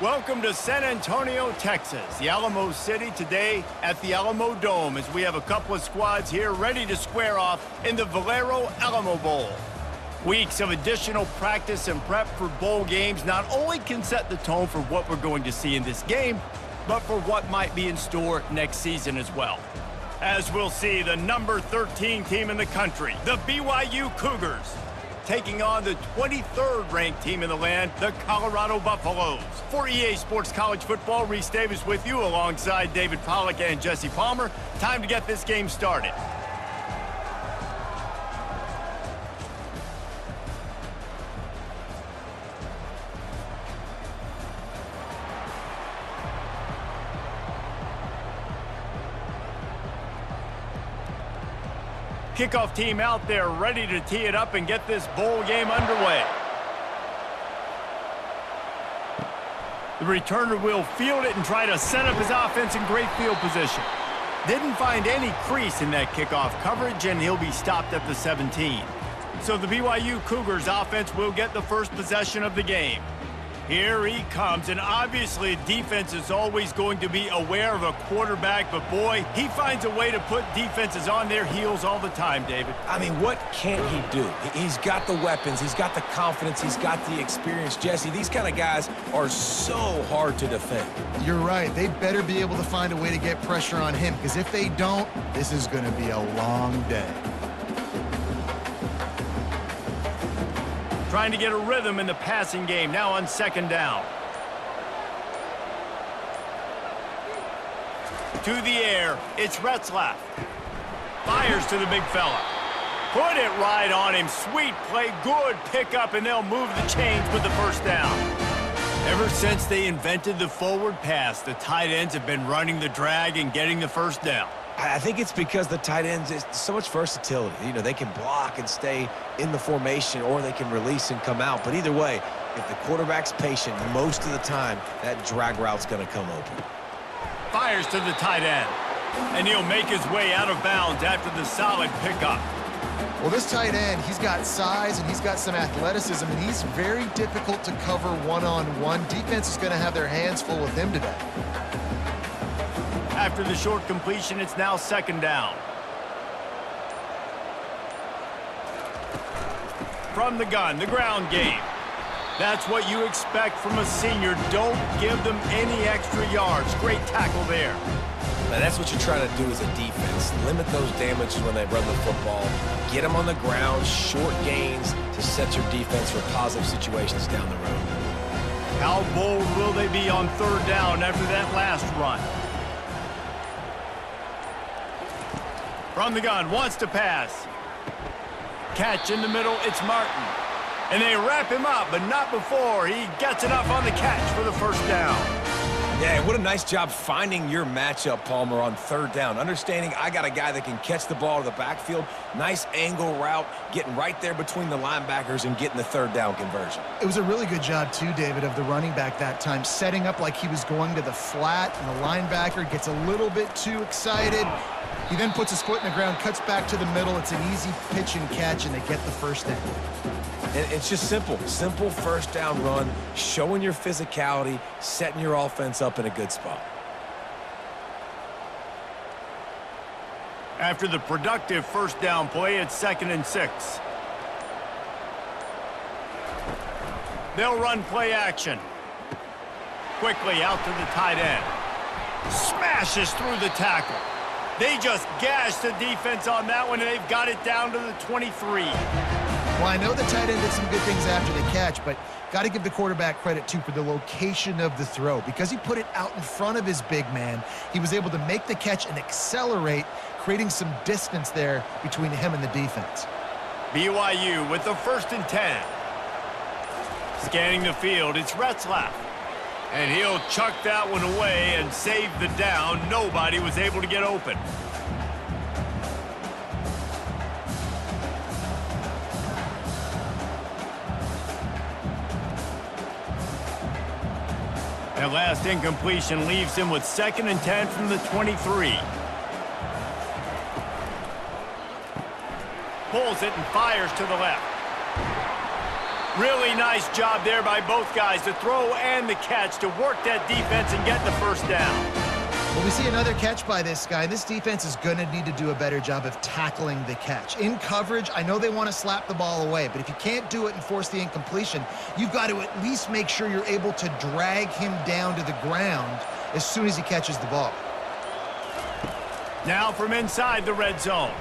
Welcome to San Antonio, Texas, the Alamo City today at the Alamo Dome as we have a couple of squads here ready to square off in the Valero Alamo Bowl. Weeks of additional practice and prep for bowl games not only can set the tone for what we're going to see in this game, but for what might be in store next season as well. As we'll see, the number 13 team in the country, the BYU Cougars, taking on the 23rd ranked team in the land, the Colorado Buffaloes. For EA Sports College Football, Reese Davis with you alongside David Pollack and Jesse Palmer. Time to get this game started. Kickoff team out there ready to tee it up and get this bowl game underway. The returner will field it and try to set up his offense in great field position. Didn't find any crease in that kickoff coverage, and he'll be stopped at the 17. So the BYU Cougars offense will get the first possession of the game. Here he comes, and obviously defense is always going to be aware of a quarterback, but boy, he finds a way to put defenses on their heels all the time, David. I mean, what can't he do? He's got the weapons, he's got the confidence, he's got the experience. Jesse, these kind of guys are so hard to defend. You're right. They better be able to find a way to get pressure on him, because if they don't, this is going to be a long day. Trying to get a rhythm in the passing game, now on second down. To the air, it's Retzlaff. Fires to the big fella. Put it right on him. Sweet play, good pickup, and they'll move the chains with the first down. Ever since they invented the forward pass, the tight ends have been running the drag and getting the first down. I think it's because the tight ends is so much versatility. You know, they can block and stay in the formation, or they can release and come out. But either way, if the quarterback's patient, most of the time, that drag route's going to come open. Fires to the tight end. And he'll make his way out of bounds after the solid pickup. Well, this tight end, he's got size and he's got some athleticism, and he's very difficult to cover one-on-one. Defense is going to have their hands full with him today. After the short completion, it's now second down. From the gun, the ground game. That's what you expect from a senior. Don't give them any extra yards. Great tackle there. Now, that's what you're trying to do as a defense. Limit those damages when they run the football. Get them on the ground, short gains to set your defense for positive situations down the road. How bold will they be on third down after that last run? From the gun, wants to pass. Catch in the middle, it's Martin. And they wrap him up, but not before he gets enough on the catch for the first down. Yeah, what a nice job finding your matchup, Palmer, on third down. Understanding I got a guy that can catch the ball to the backfield. Nice angle route, getting right there between the linebackers and getting the third down conversion. It was a really good job, too, David, of the running back that time, setting up like he was going to the flat, and the linebacker gets a little bit too excited. He then puts his foot in the ground, cuts back to the middle. It's an easy pitch and catch, and they get the first down. And it's just simple first down run, showing your physicality, setting your offense up in a good spot. After the productive first down play, it's 2nd and 6. They'll run play action. Quickly out to the tight end. Smashes through the tackle. They just gashed the defense on that one, and they've got it down to the 23. Well, I know the tight end did some good things after the catch, but got to give the quarterback credit, too, for the location of the throw. Because he put it out in front of his big man, he was able to make the catch and accelerate, creating some distance there between him and the defense. BYU with the 1st and 10. Scanning the field, it's Retzlaff. And he'll chuck that one away and save the down. Nobody was able to get open. That last incompletion leaves him with 2nd and 10 from the 23. Pulls it and fires to the left. Really nice job there by both guys, the throw and the catch, to work that defense and get the first down. Well, we see another catch by this guy. This defense is going to need to do a better job of tackling the catch. In coverage, I know they want to slap the ball away, but if you can't do it and force the incompletion, you've got to at least make sure you're able to drag him down to the ground as soon as he catches the ball. Now from inside the red zone.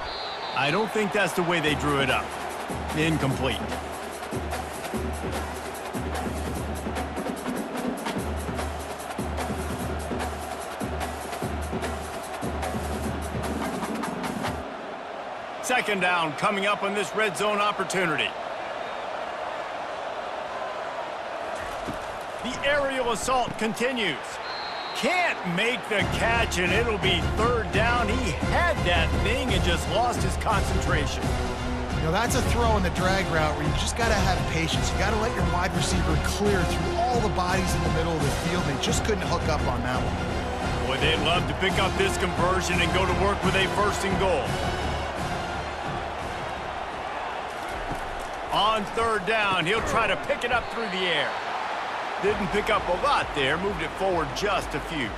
I don't think that's the way they drew it up. Incomplete. Second down coming up on this red zone opportunity. The aerial assault continues. Can't make the catch, and it'll be third down. He had that thing and just lost his concentration. You know, that's a throw in the drag route where you just got to have patience. You got to let your wide receiver clear through all the bodies in the middle of the field. They just couldn't hook up on that one. Boy, they'd love to pick up this conversion and go to work with a first and goal. On third down, he'll try to pick it up through the air. Didn't pick up a lot there, moved it forward just a few.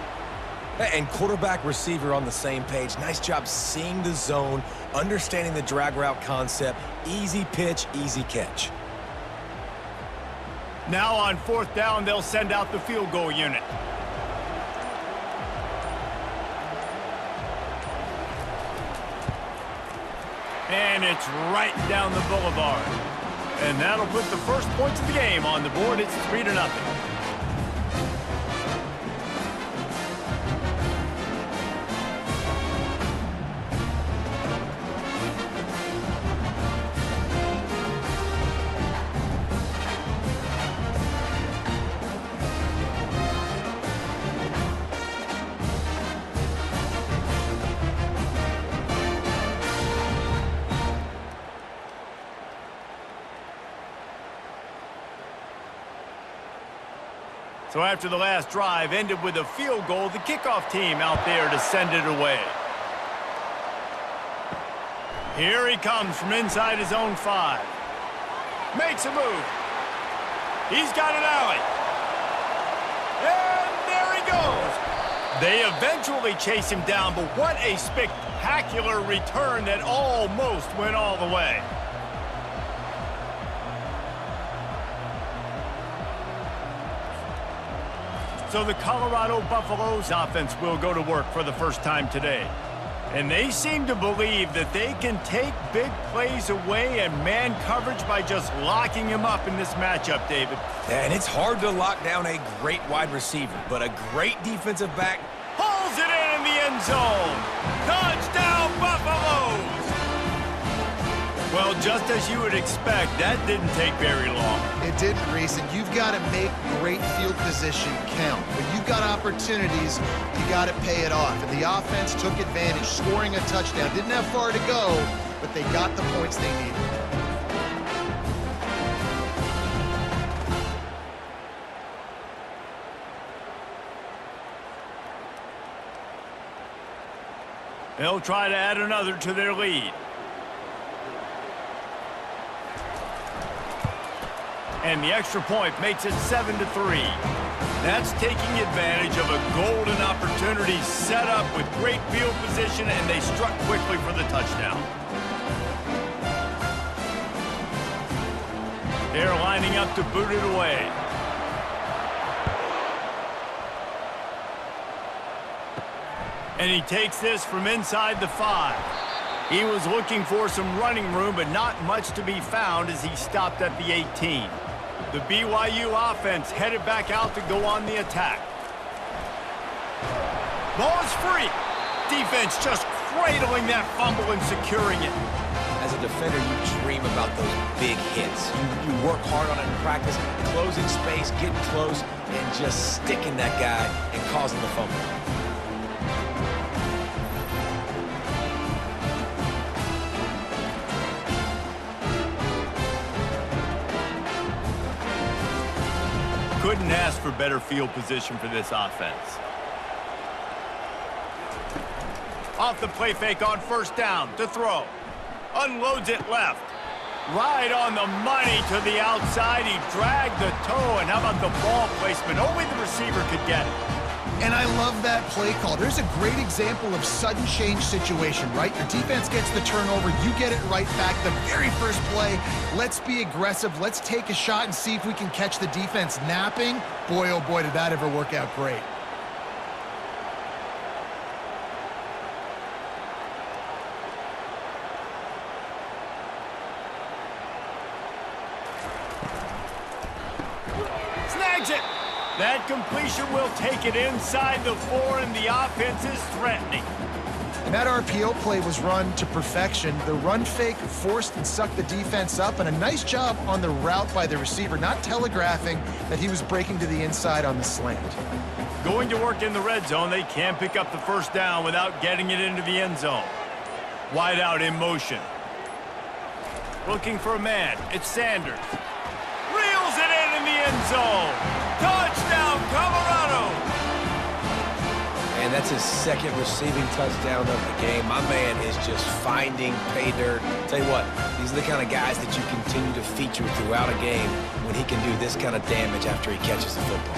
And quarterback receiver on the same page. Nice job seeing the zone, understanding the drag route concept. Easy pitch, easy catch. Now on fourth down, they'll send out the field goal unit. And it's right down the boulevard. And that'll put the first points of the game on the board. It's 3-0. So after the last drive ended with a field goal, the kickoff team out there to send it away. Here he comes from inside his own 5. Makes a move. He's got an alley. And there he goes. They eventually chase him down, but what a spectacular return that almost went all the way. So the Colorado Buffaloes offense will go to work for the first time today. And they seem to believe that they can take big plays away and man coverage by just locking him up in this matchup, David. And it's hard to lock down a great wide receiver, but a great defensive back pulls it in the end zone. Touchdown, Buffaloes! Well, just as you would expect, that didn't take very long. It didn't, Reese, and you've got to make great field position count. When you've got opportunities, you got to pay it off. And the offense took advantage, scoring a touchdown. Didn't have far to go, but they got the points they needed. They'll try to add another to their lead. And the extra point makes it 7-3. That's taking advantage of a golden opportunity set up with great field position, and they struck quickly for the touchdown. They're lining up to boot it away. And he takes this from inside the 5. He was looking for some running room, but not much to be found as he stopped at the 18. The BYU offense headed back out to go on the attack. Ball is free. Defense just cradling that fumble and securing it. As a defender, you dream about those big hits. You work hard on it in practice, closing space, getting close, and just sticking that guy and causing the fumble. Couldn't ask for better field position for this offense. Off the play fake on first down to throw. Unloads it left. Right on the money to the outside. He dragged the toe, and how about the ball placement? Only the receiver could get it. And I love that play call. There's a great example of sudden change situation, right? Your defense gets the turnover. You get it right back. The very first play, let's be aggressive. Let's take a shot and see if we can catch the defense napping. Boy, oh boy, did that ever work out great. Snags it. That completion will take it inside the 4, and the offense is threatening. And that RPO play was run to perfection. The run fake forced and sucked the defense up, and a nice job on the route by the receiver, not telegraphing that he was breaking to the inside on the slant. Going to work in the red zone, they can't pick up the first down without getting it into the end zone. Wide out in motion. Looking for a man. It's Sanders. Reels it in the end zone. Touchdown, Colorado! And that's his second receiving touchdown of the game. My man is just finding pay dirt. Tell you what, these are the kind of guys that you continue to feature throughout a game when he can do this kind of damage after he catches the football.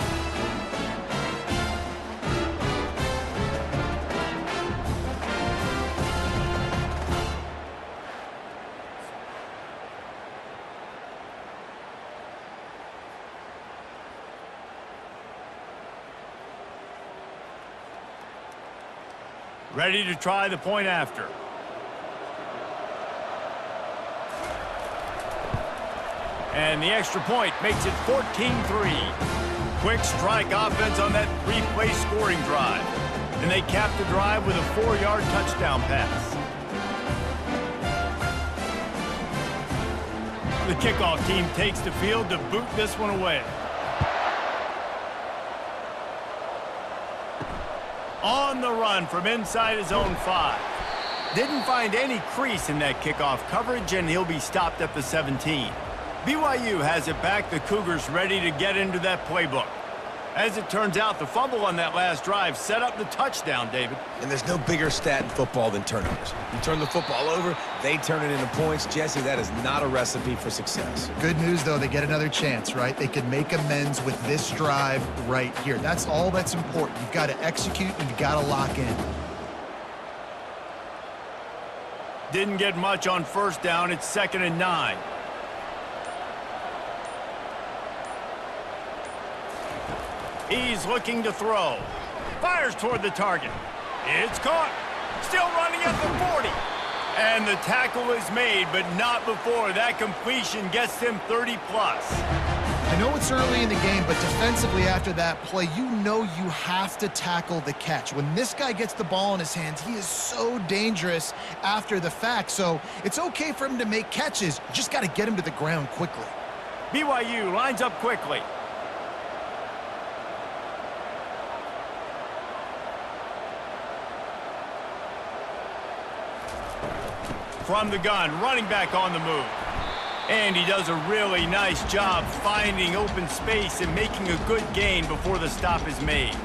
Ready to try the point after. And the extra point makes it 14-3. Quick strike offense on that 3-play scoring drive. And they cap the drive with a 4-yard touchdown pass. The kickoff team takes the field to boot this one away. On the run from inside his own 5. Didn't find any crease in that kickoff coverage, and he'll be stopped at the 17. BYU has it back. The Cougars ready to get into that playbook. As it turns out, the fumble on that last drive set up the touchdown, David. And there's no bigger stat in football than turnovers. You turn the football over, they turn it into points. Jesse, that is not a recipe for success. Good news, though, they get another chance, right? They can make amends with this drive right here. That's all that's important. You've got to execute, and you've got to lock in. Didn't get much on first down. It's 2nd and 9. He's looking to throw. Fires toward the target. It's caught. Still running at the 40. And the tackle is made, but not before. That completion gets him 30+. I know it's early in the game, but defensively after that play, you know you have to tackle the catch. When this guy gets the ball in his hands, he is so dangerous after the fact. So it's okay for him to make catches. You just got to get him to the ground quickly. BYU lines up quickly. From the gun, running back on the move. And he does a really nice job finding open space and making a good gain before the stop is made.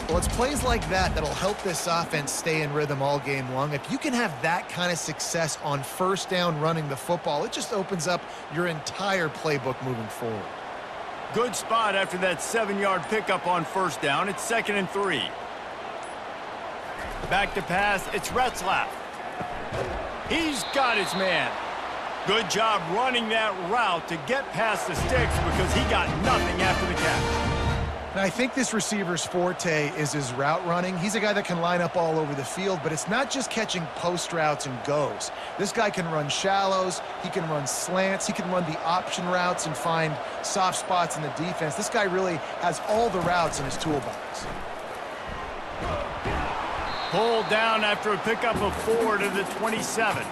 Well, it's plays like that that'll help this offense stay in rhythm all game long. If you can have that kind of success on first down running the football, it just opens up your entire playbook moving forward. Good spot after that 7-yard pickup on first down. It's 2nd and 3. Back to pass. It's Retzlaff. He's got his man. Good job running that route to get past the sticks because he got nothing after the catch. Now, I think this receiver's forte is his route running. He's a guy that can line up all over the field, but it's not just catching post routes and goes. This guy can run shallows, he can run slants, he can run the option routes and find soft spots in the defense. This guy really has all the routes in his toolbox. Pulled down after a pickup of 4 to the 27.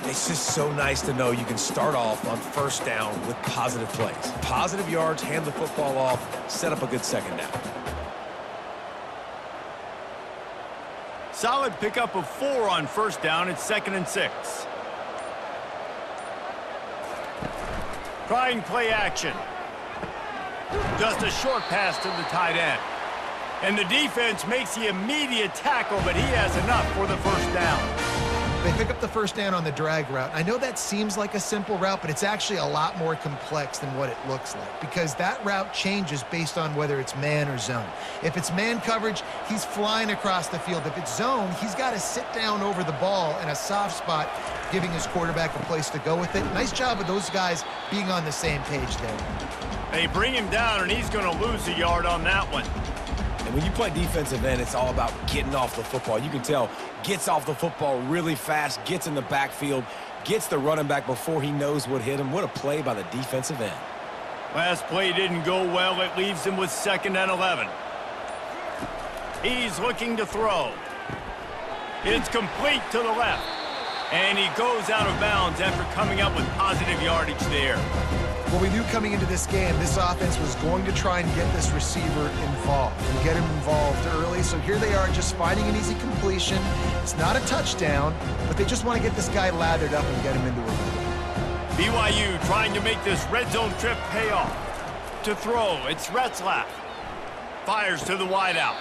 It's just so nice to know you can start off on first down with positive plays. Positive yards, hand the football off, set up a good second down. Solid pickup of 4 on first down. It's 2nd and 6. Trying play action. Just a short pass to the tight end. And the defense makes the immediate tackle, but he has enough for the first down. They pick up the first down on the drag route. I know that seems like a simple route, but it's actually a lot more complex than what it looks like because that route changes based on whether it's man or zone. If it's man coverage, he's flying across the field. If it's zone, he's got to sit down over the ball in a soft spot, giving his quarterback a place to go with it. Nice job of those guys being on the same page there. They bring him down, and he's going to lose a yard on that one. And when you play defensive end, it's all about getting off the football. You can tell, gets off the football really fast, gets in the backfield, gets the running back before he knows what hit him. What a play by the defensive end. Last play didn't go well. It leaves him with 2nd and 11. He's looking to throw. It's complete to the left. And he goes out of bounds after coming up with positive yardage there. Well, we knew coming into this game, this offense was going to try and get this receiver involved and get him involved early. So here they are just finding an easy completion. It's not a touchdown, but they just want to get this guy lathered up and get him into a lead. BYU trying to make this red zone trip pay off. To throw, it's Retzlaff. Fires to the wideout.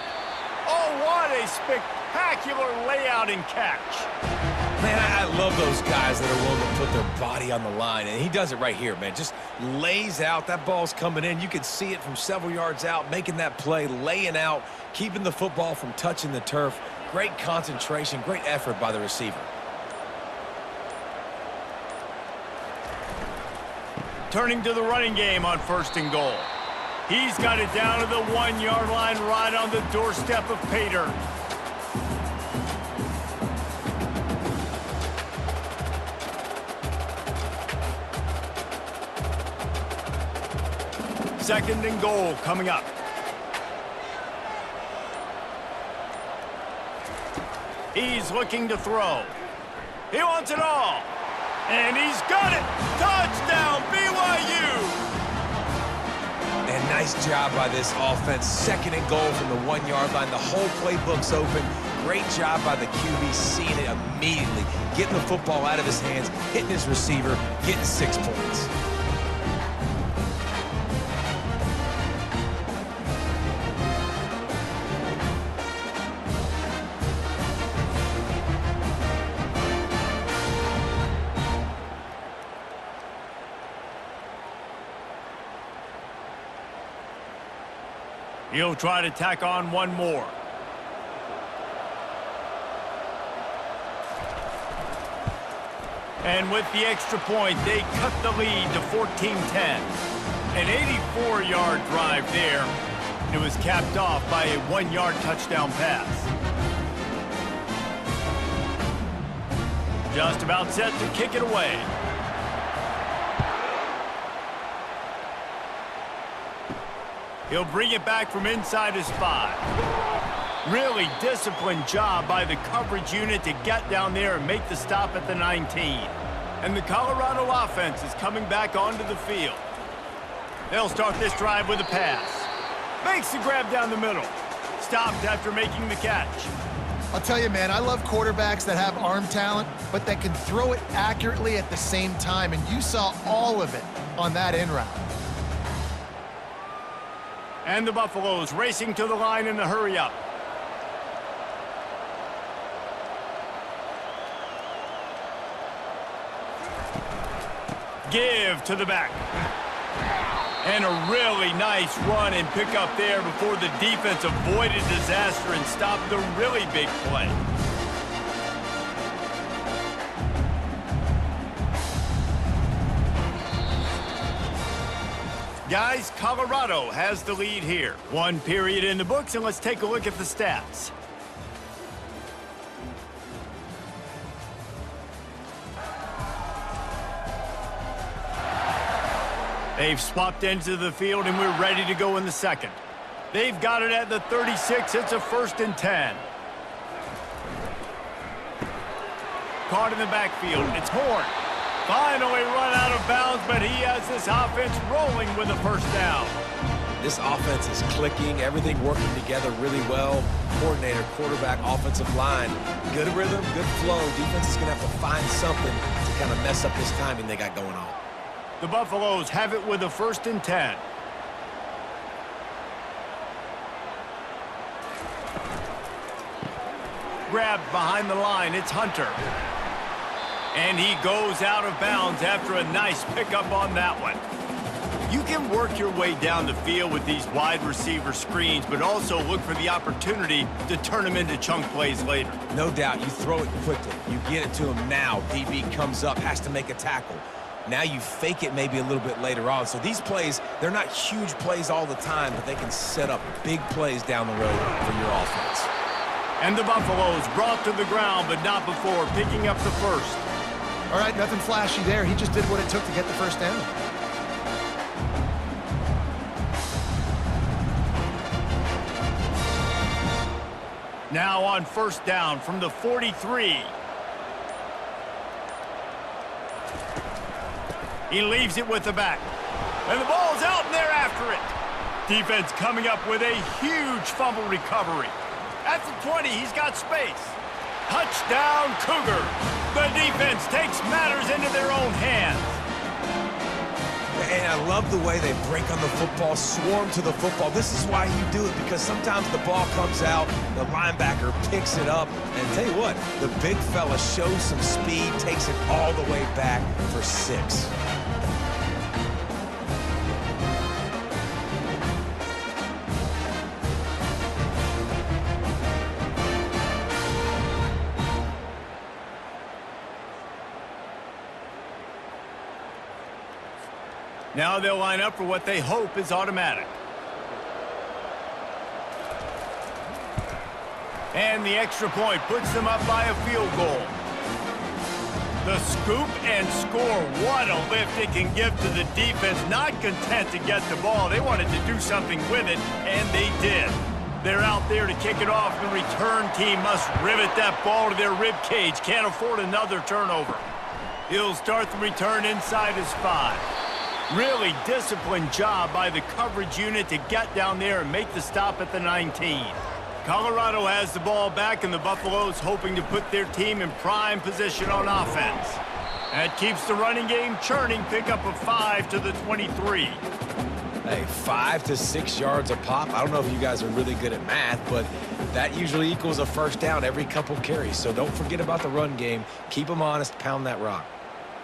Oh, what a spectacular layout and catch. Man, I love those guys that are willing to put their body on the line, and he does it right here, man. Just lays out. That ball's coming in. You can see it from several yards out, making that play, laying out, keeping the football from touching the turf. Great concentration, great effort by the receiver. Turning to the running game on 1st and goal. He's got it down to the 1-yard line right on the doorstep of Pater. Second and goal coming up. He's looking to throw. He wants it all. And he's got it. Touchdown, BYU. And nice job by this offense. 2nd and goal from the 1-yard line. The whole playbook's open. Great job by the QB seeing it immediately. Getting the football out of his hands, hitting his receiver, getting 6 points. He'll try to tack on one more. And with the extra point, they cut the lead to 14-10. An 84-yard drive there. It was capped off by a 1-yard touchdown pass. Just about set to kick it away. He'll bring it back from inside his 5. Really disciplined job by the coverage unit to get down there and make the stop at the 19. And the Colorado offense is coming back onto the field. They'll start this drive with a pass. Makes the grab down the middle. Stopped after making the catch. I'll tell you, man, I love quarterbacks that have arm talent, but that can throw it accurately at the same time. And you saw all of it on that in route. And the Buffaloes racing to the line in the hurry-up. Give to the back. And a really nice run and pick up there before the defense avoided disaster and stopped the really big play. Guys, Colorado has the lead here. 1 period in the books, and let's take a look at the stats. They've swapped into the field, and we're ready to go in the second. They've got it at the 36. It's a 1st and 10. Caught in the backfield. It's Horn. Finally run out of bounds, but he has this offense rolling with a 1st down. This offense is clicking, everything working together really well. Coordinator, quarterback, offensive line. Good rhythm, good flow. Defense is going to have to find something to kind of mess up this timing they got going on. The Buffaloes have it with a 1st and 10. Grabbed behind the line. It's Hunter. And he goes out of bounds after a nice pickup on that one. You can work your way down the field with these wide receiver screens, but also look for the opportunity to turn them into chunk plays later. No doubt, you throw it quickly. You get it to him now. DB comes up, has to make a tackle. Now you fake it maybe a little bit later on. So these plays, they're not huge plays all the time, but they can set up big plays down the road for your offense. And the Buffaloes brought to the ground, but not before picking up the first. All right, nothing flashy there. He just did what it took to get the first down. Now on first down from the 43. He leaves it with the back. And the ball's out and they're after it. Defense coming up with a huge fumble recovery. At the 20, he's got space. Touchdown, Cougar. The defense takes matters into their own hands. And I love the way they break on the football, swarm to the football. This is why you do it, because sometimes the ball comes out, the linebacker picks it up, and tell you what, the big fella shows some speed, takes it all the way back for 6. Now they'll line up for what they hope is automatic. And the extra point puts them up by a field goal. The scoop and score. What a lift it can give to the defense. Not content to get the ball. They wanted to do something with it, and they did. They're out there to kick it off. The return team must rivet that ball to their rib cage. Can't afford another turnover. He'll start the return inside his 5. Really disciplined job by the coverage unit to get down there and make the stop at the 19. Colorado has the ball back, and the Buffaloes hoping to put their team in prime position on offense. That keeps the running game churning. Pick up a 5 to the 23. Hey, 5 to 6 yards a pop. I don't know if you guys are really good at math, but that usually equals a first down every couple carries. So don't forget about the run game. Keep them honest. Pound that rock.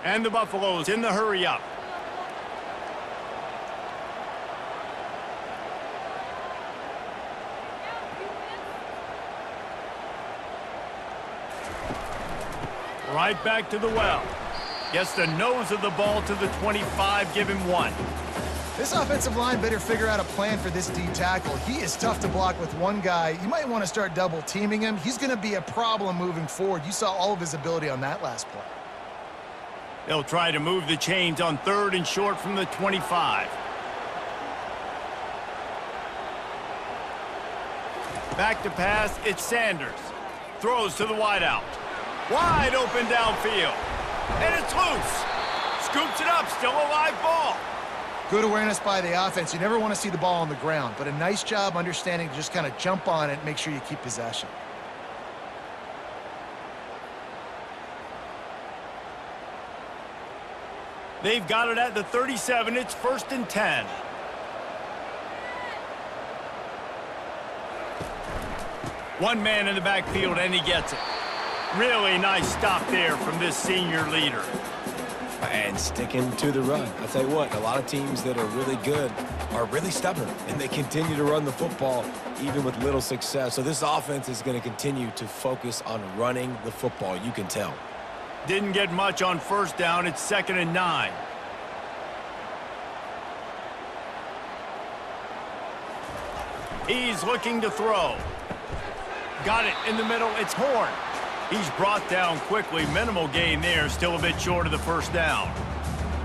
And the Buffaloes in the hurry up. Right back to the well. Gets the nose of the ball to the 25, give him 1. This offensive line better figure out a plan for this D tackle. He is tough to block with one guy. You might want to start double teaming him. He's going to be a problem moving forward. You saw all of his ability on that last play. They'll try to move the chains on 3rd and short from the 25. Back to pass, it's Sanders. Throws to the wideout. Wide open downfield. And it's loose. Scoops it up, still a live ball. Good awareness by the offense. You never want to see the ball on the ground, but a nice job understanding to just kind of jump on it and make sure you keep possession. They've got it at the 37. It's 1st and 10. One man in the backfield, and he gets it. Really nice stop there from this senior leader. And sticking to the run. I'll tell you what, a lot of teams that are really good are really stubborn, and they continue to run the football even with little success. So this offense is going to continue to focus on running the football. You can tell. Didn't get much on first down. It's 2nd and 9. He's looking to throw. Got it in the middle. It's Horn. He's brought down quickly. Minimal gain there. Still a bit short of the first down.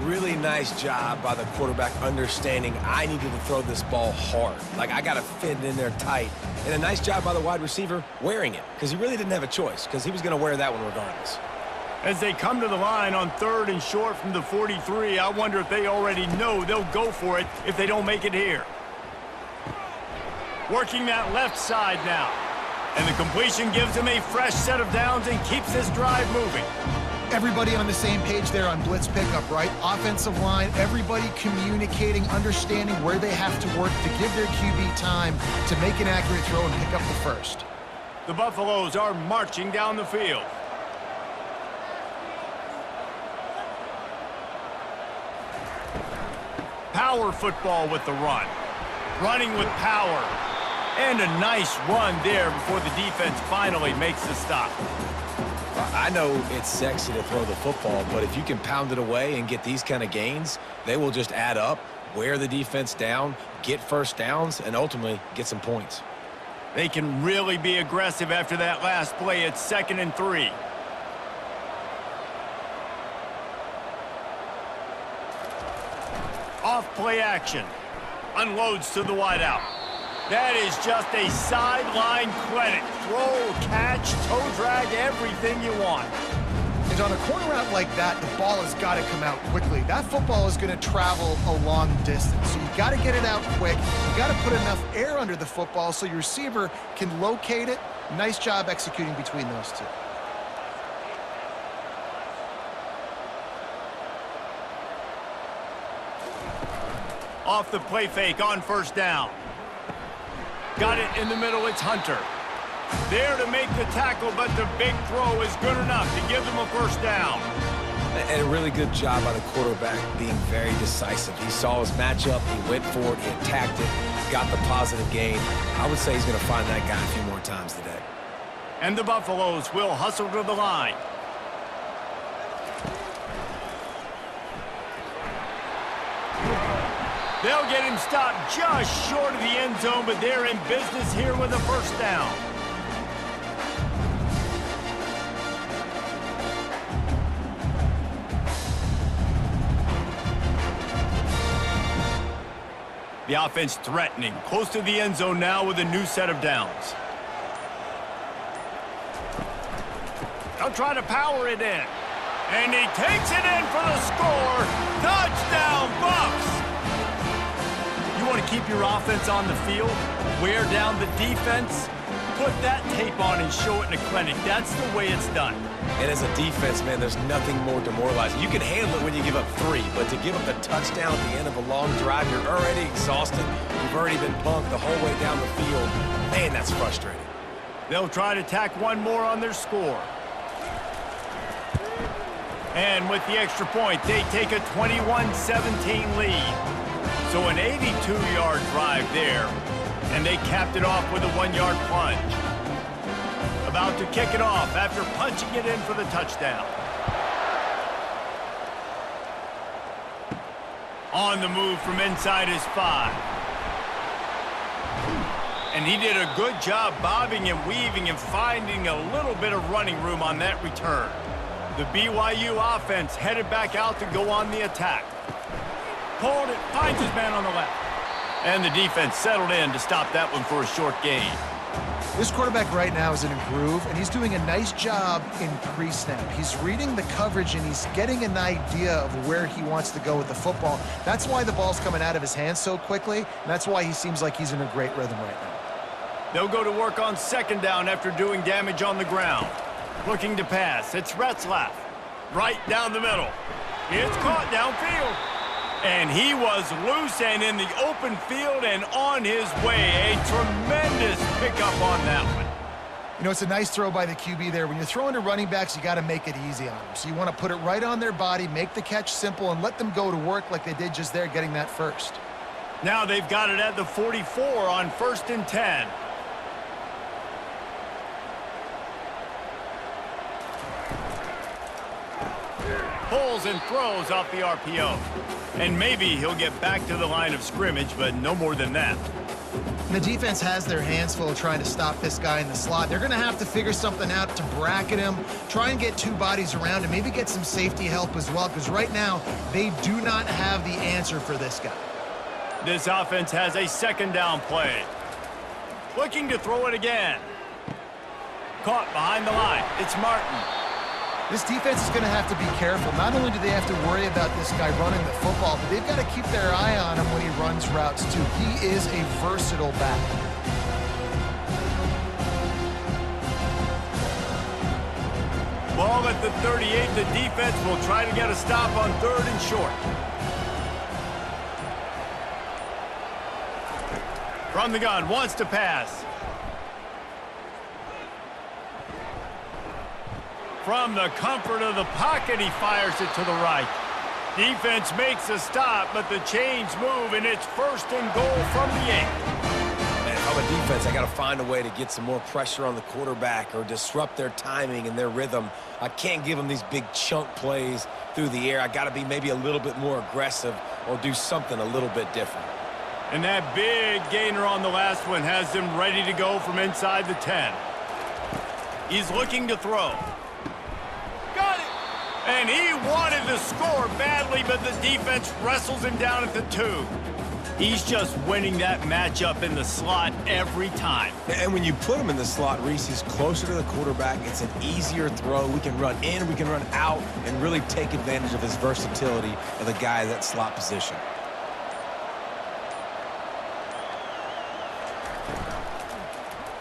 Really nice job by the quarterback understanding I needed to throw this ball hard. Like, I got to fit it in there tight. And a nice job by the wide receiver wearing it, because he really didn't have a choice, because he was going to wear that one regardless. As they come to the line on 3rd and short from the 43, I wonder if they already know they'll go for it if they don't make it here. Working that left side now. And the completion gives him a fresh set of downs and keeps this drive moving. Everybody on the same page there on blitz pickup, right? Offensive line, everybody communicating, understanding where they have to work to give their QB time to make an accurate throw and pick up the first. The Buffaloes are marching down the field. power football with the run. Running with power. And a nice run there before the defense finally makes the stop. I know it's sexy to throw the football, but if you can pound it away and get these kind of gains, they will just add up, wear the defense down, get first downs, and ultimately get some points. They can really be aggressive after that last play. It's 2nd and 3. Off play action. Unloads to the wideout. That is just a sideline credit. Throw, catch, toe drag, everything you want. And on a corner route like that, the ball has got to come out quickly. That football is going to travel a long distance, so you got to get it out quick. You got to put enough air under the football so your receiver can locate it. Nice job executing between those two. Off the play fake on 1st down. Got it in the middle, it's Hunter. There to make the tackle, but the big throw is good enough to give them a 1st down. And a really good job by the quarterback being very decisive. He saw his matchup, he went for it, he attacked it, got the positive gain. I would say he's going to find that guy a few more times today. And the Buffaloes will hustle to the line. They'll get him stopped just short of the end zone, but they're in business here with a 1st down. The offense threatening, close to the end zone now with a new set of downs. They'll try to power it in. And he takes it in for the score. Touchdown, Buffs! You want to keep your offense on the field, wear down the defense, put that tape on and show it in a clinic. That's the way it's done. And as a defense, man, there's nothing more demoralizing. You can handle it when you give up 3, but to give up the touchdown at the end of a long drive, you're already exhausted. You've already been punked the whole way down the field. Man, that's frustrating. They'll try to tack one more on their score. And with the extra point, they take a 21-17 lead. So an 82-yard drive there, and they capped it off with a 1-yard plunge. About to kick it off after punching it in for the touchdown. On the move from inside his 5. And he did a good job bobbing and weaving and finding a little bit of running room on that return. The BYU offense headed back out to go on the attack. Pulled it, finds his man on the left. And the defense settled in to stop that one for a short gain. This quarterback right now is in a groove, and he's doing a nice job in pre-snap. He's reading the coverage, and he's getting an idea of where he wants to go with the football. That's why the ball's coming out of his hands so quickly, and that's why he seems like he's in a great rhythm right now. They'll go to work on 2nd down after doing damage on the ground. Looking to pass. It's Retzlaff. Right down the middle. It's caught downfield. And he was loose and in the open field and on his way. A tremendous pickup on that one. You know, it's a nice throw by the QB there. When you're throwing to running backs, you got to make it easy on them. So you want to put it right on their body, make the catch simple, and let them go to work like they did just there, getting that first. Now they've got it at the 44 on 1st and 10. Pulls and throws off the RPO. And maybe he'll get back to the line of scrimmage, but no more than that. The defense has their hands full trying to stop this guy in the slot. They're going to have to figure something out to bracket him, try and get 2 bodies around him, maybe get some safety help as well, because right now they do not have the answer for this guy. This offense has a 2nd down play. Looking to throw it again. Caught behind the line. It's Martin. This defense is going to have to be careful. Not only do they have to worry about this guy running the football, but they've got to keep their eye on him when he runs routes, too. He is a versatile back. Ball at the 38. The defense will try to get a stop on 3rd and short. From the gun, wants to pass. From the comfort of the pocket, he fires it to the right. Defense makes a stop, but the chains move, and it's 1st and goal from the 8. Man, if I'm a defense, I got to find a way to get some more pressure on the quarterback or disrupt their timing and their rhythm. I can't give them these big chunk plays through the air. I got to be maybe a little bit more aggressive or do something a little bit different. And that big gainer on the last one has them ready to go from inside the 10. He's looking to throw. Got it! And he wanted to score badly, but the defense wrestles him down at the 2. He's just winning that matchup in the slot every time. And when you put him in the slot, Reese, he's closer to the quarterback. It's an easier throw. We can run in, we can run out, and really take advantage of his versatility of the guy in that slot position.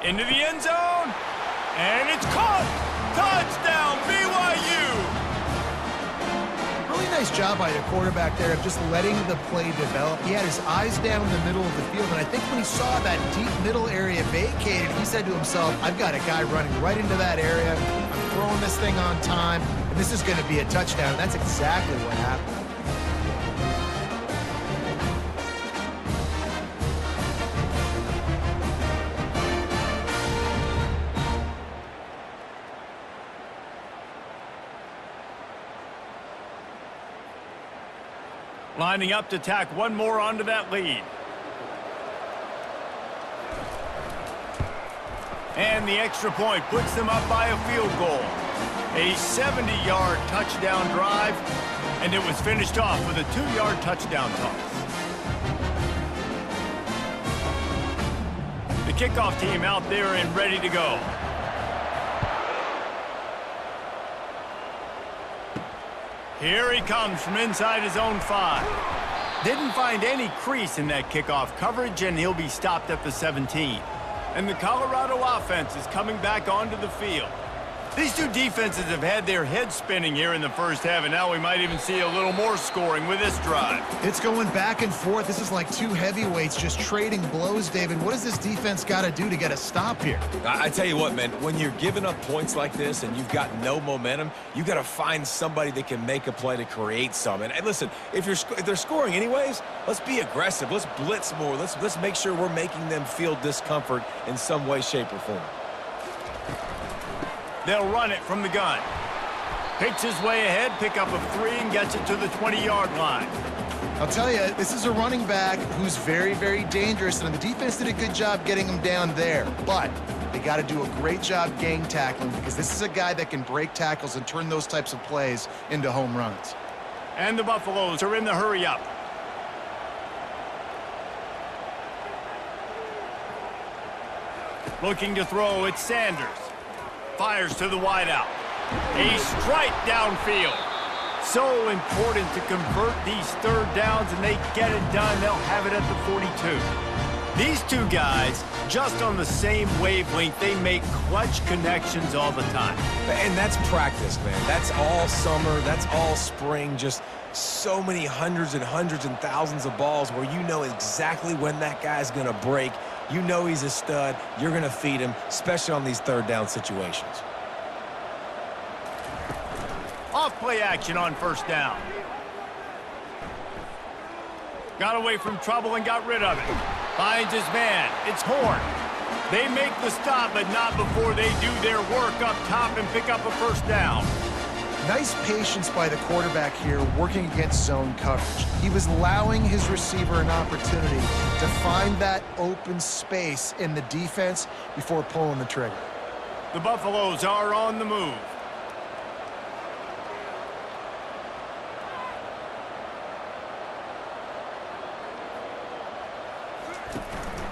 Into the end zone, and it's caught! Touchdown, BYU! Really nice job by the quarterback there of just letting the play develop. He had his eyes down in the middle of the field, and I think when he saw that deep middle area vacated, he said to himself, I've got a guy running right into that area. I'm throwing this thing on time, and this is going to be a touchdown. And that's exactly what happened. Lining up to tack one more onto that lead. And the extra point puts them up by a field goal. A 70-yard touchdown drive, and it was finished off with a 2-yard touchdown toss. The kickoff team out there and ready to go. Here he comes from inside his own 5. Didn't find any crease in that kickoff coverage, and he'll be stopped at the 17. And the Colorado offense is coming back onto the field. These two defenses have had their heads spinning here in the first half, and now we might even see a little more scoring with this drive. It's going back and forth. This is like two heavyweights just trading blows, David. What does this defense got to do to get a stop here? I tell you what, man, when you're giving up points like this and you've got no momentum, you got to find somebody that can make a play to create some. And listen, if they're scoring anyways, let's be aggressive. Let's blitz more. Let's make sure we're making them feel discomfort in some way, shape, or form. They'll run it from the gun. Picks his way ahead, pick up a 3, and gets it to the 20-yard line. I'll tell you, this is a running back who's very, very dangerous, and the defense did a good job getting him down there. But they got to do a great job gang tackling, because this is a guy that can break tackles and turn those types of plays into home runs. And the Buffaloes are in the hurry-up. Looking to throw, it's Sanders. Fires to the wideout. A strike downfield. So important to convert these third downs, and they get it done. They'll have it at the 42. These two guys, just on the same wavelength, they make clutch connections all the time. And that's practice, man. That's all summer. That's all spring. Just so many hundreds and thousands of balls where you know exactly when that guy's going to break. You know he's a stud. You're going to feed him, especially on these third down situations. Off play action on first down. Got away from trouble and got rid of it. Finds his man. It's Horn. They make the stop, but not before they do their work up top and pick up a first down. Nice patience by the quarterback here working against zone coverage. He was allowing his receiver an opportunity to find that open space in the defense before pulling the trigger. The Buffaloes are on the move.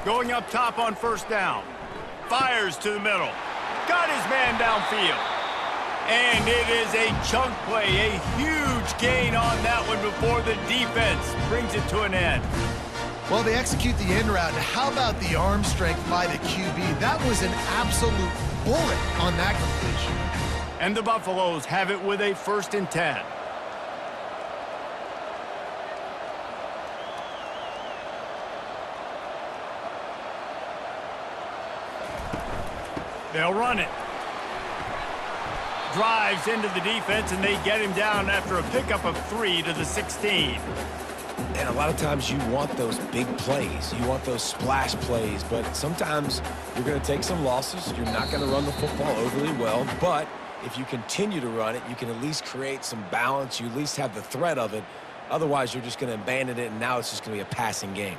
Going up top on first down. Fires to the middle. Got his man downfield. And it is a chunk play, a huge gain on that one before the defense brings it to an end. Well, they execute the in route. How about the arm strength by the QB? That was an absolute bullet on that completion. And the Buffaloes have it with a 1st and 10. They'll run it. drives into the defense, and they get him down after a pickup of 3 to the 16. And a lot of times you want those big plays. You want those splash plays, but sometimes you're going to take some losses. You're not going to run the football overly well, but if you continue to run it, you can at least create some balance. You at least have the threat of it. Otherwise, you're just going to abandon it, and now it's just going to be a passing game.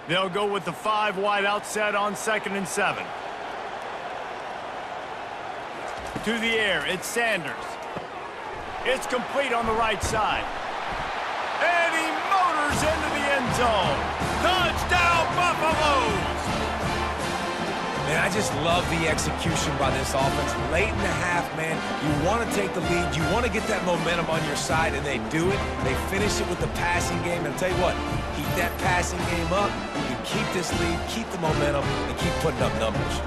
They'll go with the 5 wide out set on 2nd and 7. To the air, it's Sanders. It's complete on the right side. And he motors into the end zone. Touchdown, Buffaloes! Man, I just love the execution by this offense. Late in the half, man, you want to take the lead. You want to get that momentum on your side, and they do it. They finish it with the passing game. And I'll tell you what, keep that passing game up. You can keep this lead, keep the momentum, and keep putting up numbers.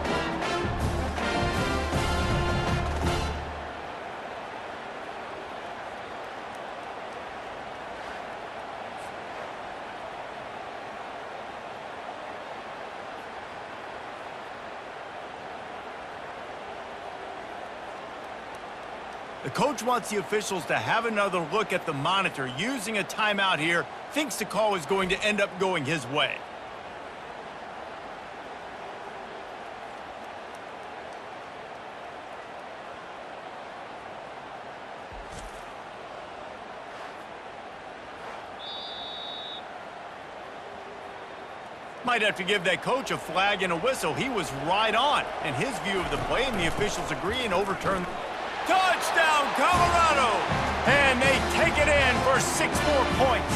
The coach wants the officials to have another look at the monitor. Using a timeout here, thinks the call is going to end up going his way. Might have to give that coach a flag and a whistle. He was right on in his view of the play, and the officials agree and overturn. Touchdown, Colorado! And they take it in for 6 more points.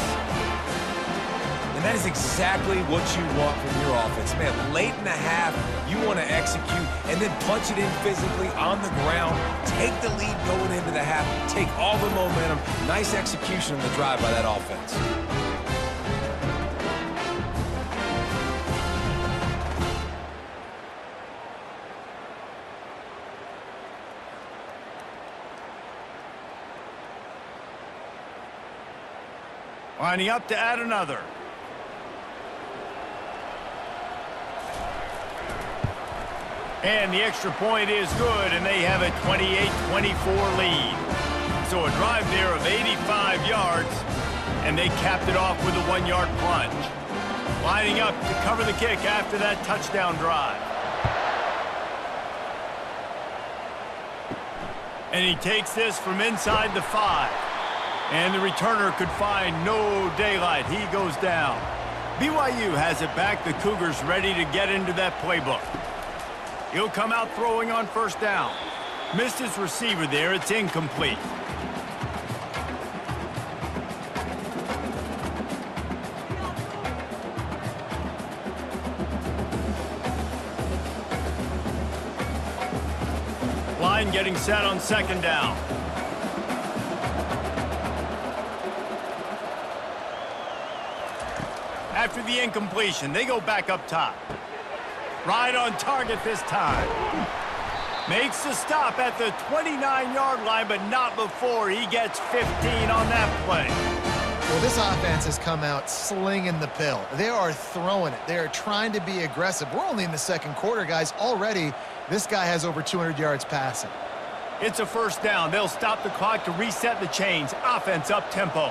And that is exactly what you want from your offense. Man, late in the half, you want to execute and then punch it in physically on the ground. Take the lead going into the half. Take all the momentum. Nice execution on the drive by that offense. Lining up to add another. And the extra point is good, and they have a 28-24 lead. So a drive there of 85 yards, and they capped it off with a 1-yard plunge. Lining up to cover the kick after that touchdown drive. And he takes this from inside the 5. And the returner could find no daylight. He goes down. BYU has it back. The Cougars ready to get into that playbook. He'll come out throwing on 1st down. Missed his receiver there. It's incomplete. Line getting set on 2nd down. After the incompletion, they go back up top. Right on target this time. Makes the stop at the 29-yard line, but not before he gets 15 on that play. Well, this offense has come out slinging the pill. They are throwing it. They are trying to be aggressive. We're only in the 2nd quarter, guys. Already, this guy has over 200 yards passing. It's a 1st down. They'll stop the clock to reset the chains. Offense up tempo.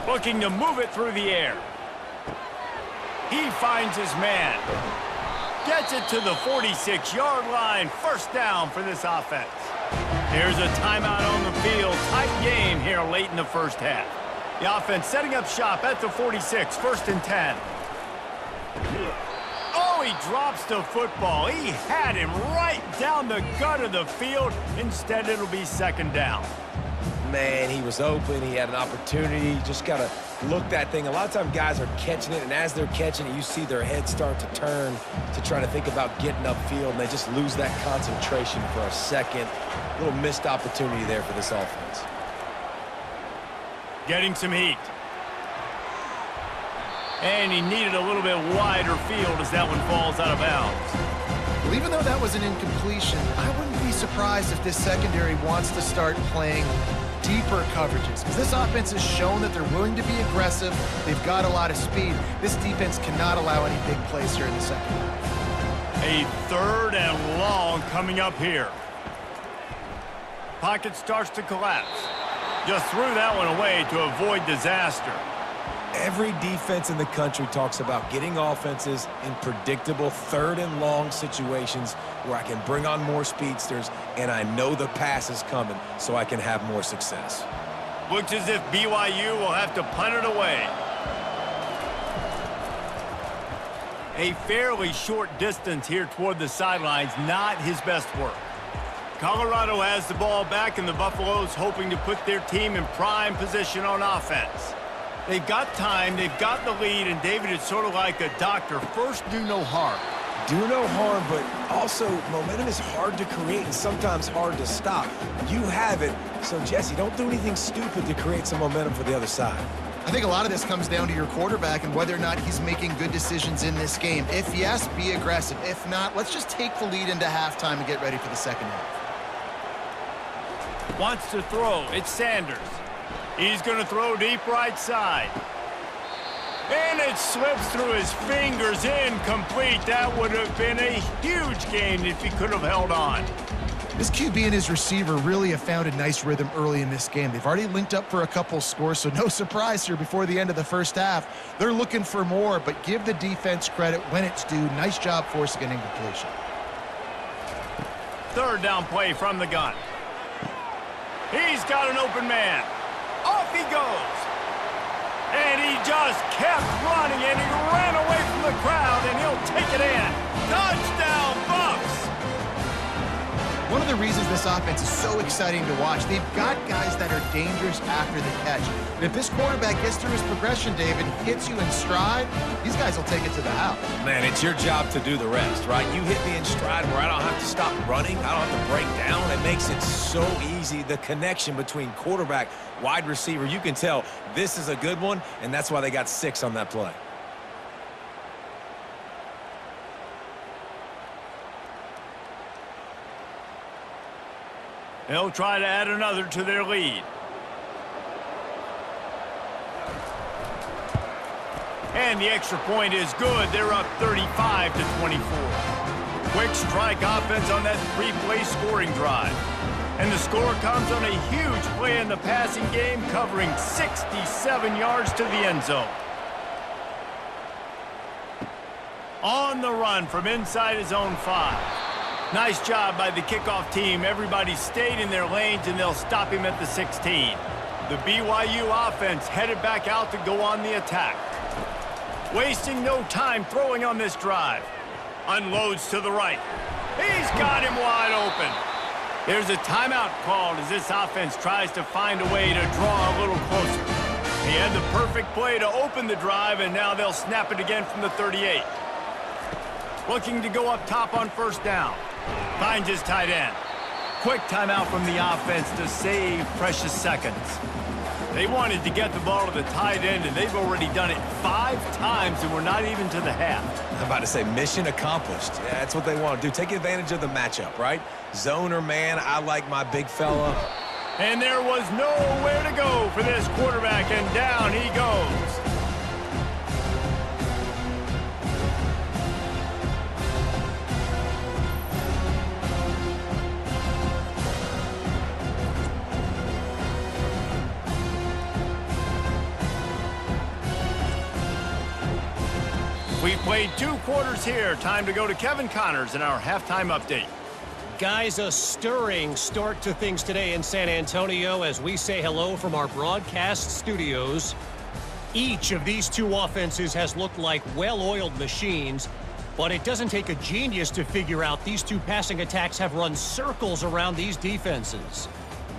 Looking to move it through the air. He finds his man. Gets it to the 46-yard line. 1st down for this offense. Here's a timeout on the field. Tight game here late in the 1st half. The offense setting up shop at the 46. 1st and 10. Oh, he drops the football. He had him right down the gut of the field. Instead, it'll be 2nd down. Man, he was open. He had an opportunity. Just got to look that thing. A lot of times guys are catching it, and as they're catching it, you see their head start to turn to try to think about getting upfield, and they just lose that concentration for a second. A little missed opportunity there for this offense. Getting some heat. And he needed a little bit wider field as that one falls out of bounds. Well, even though that was an incompletion, I wouldn't be surprised if this secondary wants to start playing deeper coverages because this offense has shown that they're willing to be aggressive. They've got a lot of speed. This defense cannot allow any big plays here in the second half. A 3rd and long coming up here. Pocket starts to collapse. Just threw that one away to avoid disaster. Every defense in the country talks about getting offenses in predictable 3rd and long situations where I can bring on more speedsters and I know the pass is coming so I can have more success. Looks as if BYU will have to punt it away. A fairly short distance here toward the sidelines, not his best work. Colorado has the ball back, and the Buffaloes hoping to put their team in prime position on offense. They've got time, they've got the lead, and David, it's sort of like a doctor. First, do no harm. Do no harm, but also momentum is hard to create and sometimes hard to stop. You have it, so Jesse, don't do anything stupid to create some momentum for the other side. I think a lot of this comes down to your quarterback and whether or not he's making good decisions in this game. If yes, be aggressive. If not, let's just take the lead into halftime and get ready for the second half. Wants to throw. It's Sanders. He's going to throw deep right side. And it slips through his fingers, incomplete. That would have been a huge gain if he could have held on. This QB and his receiver really have found a nice rhythm early in this game. They've already linked up for a couple scores, so no surprise here before the end of the first half. They're looking for more, but give the defense credit when it's due. Nice job forcing an incompletion. 3rd down play from the gun. He's got an open man. Off he goes. And he just kept running, and he ran away from the crowd, and he'll take it in. Touchdown, Bucks! One of the reasons this offense is so exciting to watch, they've got guys that are dangerous after the catch. And if this quarterback gets through his progression, David, hits you in stride, these guys will take it to the house. Man, it's your job to do the rest, right? You hit me in stride where I don't have to stop running. I don't have to break down. It makes it so easy. The connection between quarterback, wide receiver, you can tell this is a good one, and that's why they got 6 on that play. They'll try to add another to their lead. And the extra point is good. They're up 35 to 24. Quick strike offense on that 3-play scoring drive. And the score comes on a huge play in the passing game, covering 67 yards to the end zone. On the run from inside his own 5. Nice job by the kickoff team. Everybody stayed in their lanes, and they'll stop him at the 16. The BYU offense headed back out to go on the attack. Wasting no time throwing on this drive. Unloads to the right. He's got him wide open. There's a timeout called as this offense tries to find a way to draw a little closer. He had the perfect play to open the drive, and now they'll snap it again from the 38. Looking to go up top on 1st down. Finds his tight end. Quick timeout from the offense to save precious seconds. They wanted to get the ball to the tight end, and they've already done it 5 times, and we're not even to the half. I'm about to say mission accomplished. Yeah, that's what they want to do. Take advantage of the matchup, right? Zone or man, I like my big fella. And there was nowhere to go for this quarterback, and down he goes. We've played 2 quarters here. Time to go to Kevin Connors in our halftime update. Guys, a stirring start to things today in San Antonio as we say hello from our broadcast studios. Each of these 2 offenses has looked like well-oiled machines, but it doesn't take a genius to figure out these 2 passing attacks have run circles around these defenses.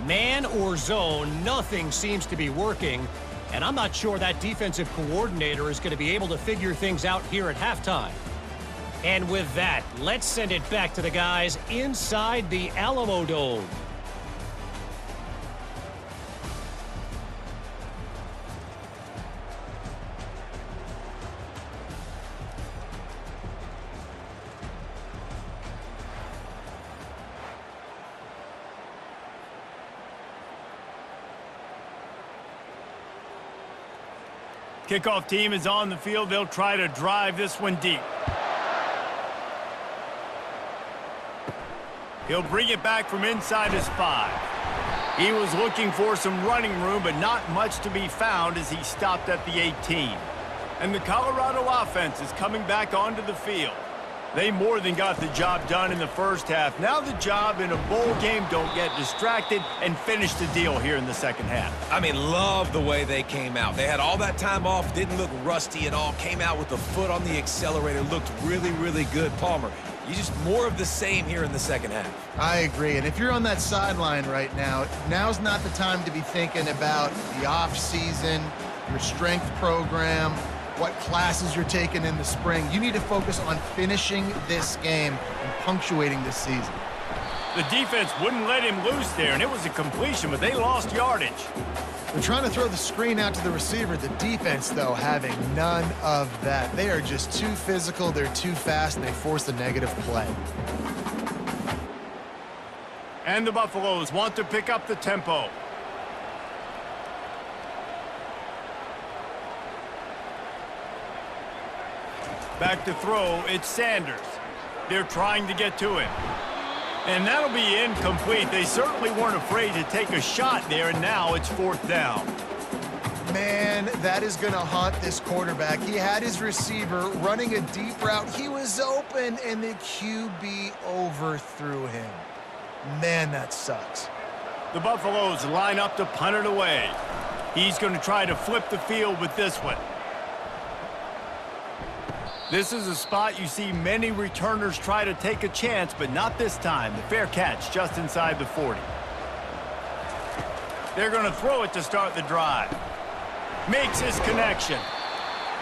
Man or zone, nothing seems to be working. And I'm not sure that defensive coordinator is going to be able to figure things out here at halftime. And with that, let's send it back to the guys inside the Alamo Dome. Kickoff team is on the field. They'll try to drive this one deep. He'll bring it back from inside his 5. He was looking for some running room, but not much to be found as he stopped at the 18. And the Colorado offense is coming back onto the field. They more than got the job done in the first half. Now the job in a bowl game, don't get distracted and finish the deal here in the second half. I mean, love the way they came out. They had all that time off, didn't look rusty at all, came out with the foot on the accelerator, looked really, really good. Palmer, you just more of the same here in the second half. I agree. And if you're on that sideline right now, now's not the time to be thinking about the off season, your strength program, what classes you're taking in the spring. You need to focus on finishing this game and punctuating this season. The defense wouldn't let him loose there, and it was a completion, but they lost yardage. They're trying to throw the screen out to the receiver. The defense, though, having none of that. They are just too physical, they're too fast, and they force the negative play. And the Buffaloes want to pick up the tempo. Back to throw, it's Sanders. They're trying to get to him. And that'll be incomplete. They certainly weren't afraid to take a shot there, and now it's 4th down. Man, that is going to haunt this quarterback. He had his receiver running a deep route. He was open, and the QB overthrew him. Man, that sucks. The Buffaloes line up to punt it away. He's going to try to flip the field with this one. This is a spot you see many returners try to take a chance, but not this time. The fair catch just inside the 40. They're going to throw it to start the drive. Makes his connection.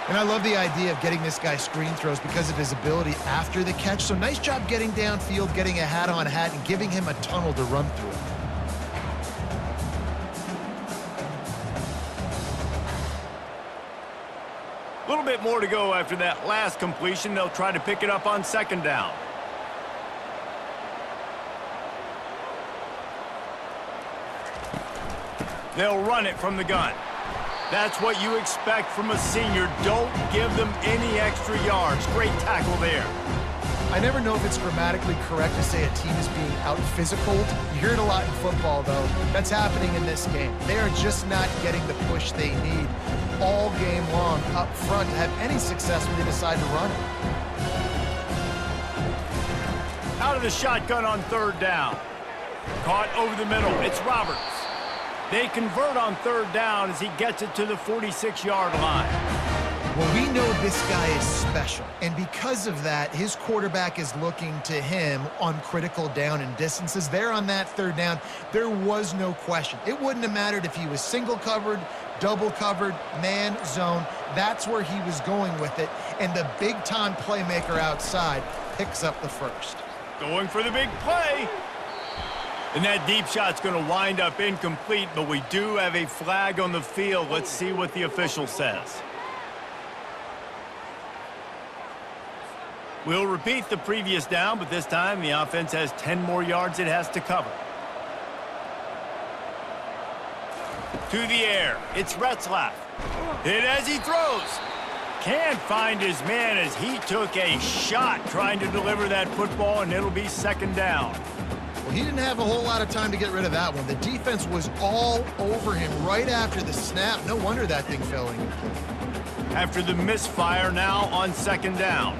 And I love the idea of getting this guy screen throws because of his ability after the catch. So nice job getting downfield, getting a hat-on-hat, and giving him a tunnel to run through. A little bit more to go after that last completion. They'll try to pick it up on 2nd down. They'll run it from the gun. That's what you expect from a senior. Don't give them any extra yards. Great tackle there. I never know if it's grammatically correct to say a team is being out-physicaled. You hear it a lot in football, though. That's happening in this game. They are just not getting the push they need all game long up front to have any success when they decide to run it. Out of the shotgun on 3rd down. Caught over the middle. It's Roberts. They convert on 3rd down as he gets it to the 46-yard line. Well, we know this guy is special, and because of that, his quarterback is looking to him on critical down and distances. There on that 3rd down, there was no question. It wouldn't have mattered if he was single covered, double covered, man, zone. That's where he was going with it, and the big-time playmaker outside picks up the first. Going for the big play. And that deep shot's going to wind up incomplete, but we do have a flag on the field. Let's see what the official says. We'll repeat the previous down, but this time the offense has 10 more yards it has to cover. To the air, it's Retzlaff. Hit as he throws. Can't find his man as he took a shot trying to deliver that football, and it'll be 2nd down. Well, he didn't have a whole lot of time to get rid of that one. The defense was all over him right after the snap. No wonder that thing fell incomplete. After the misfire, now on 2nd down.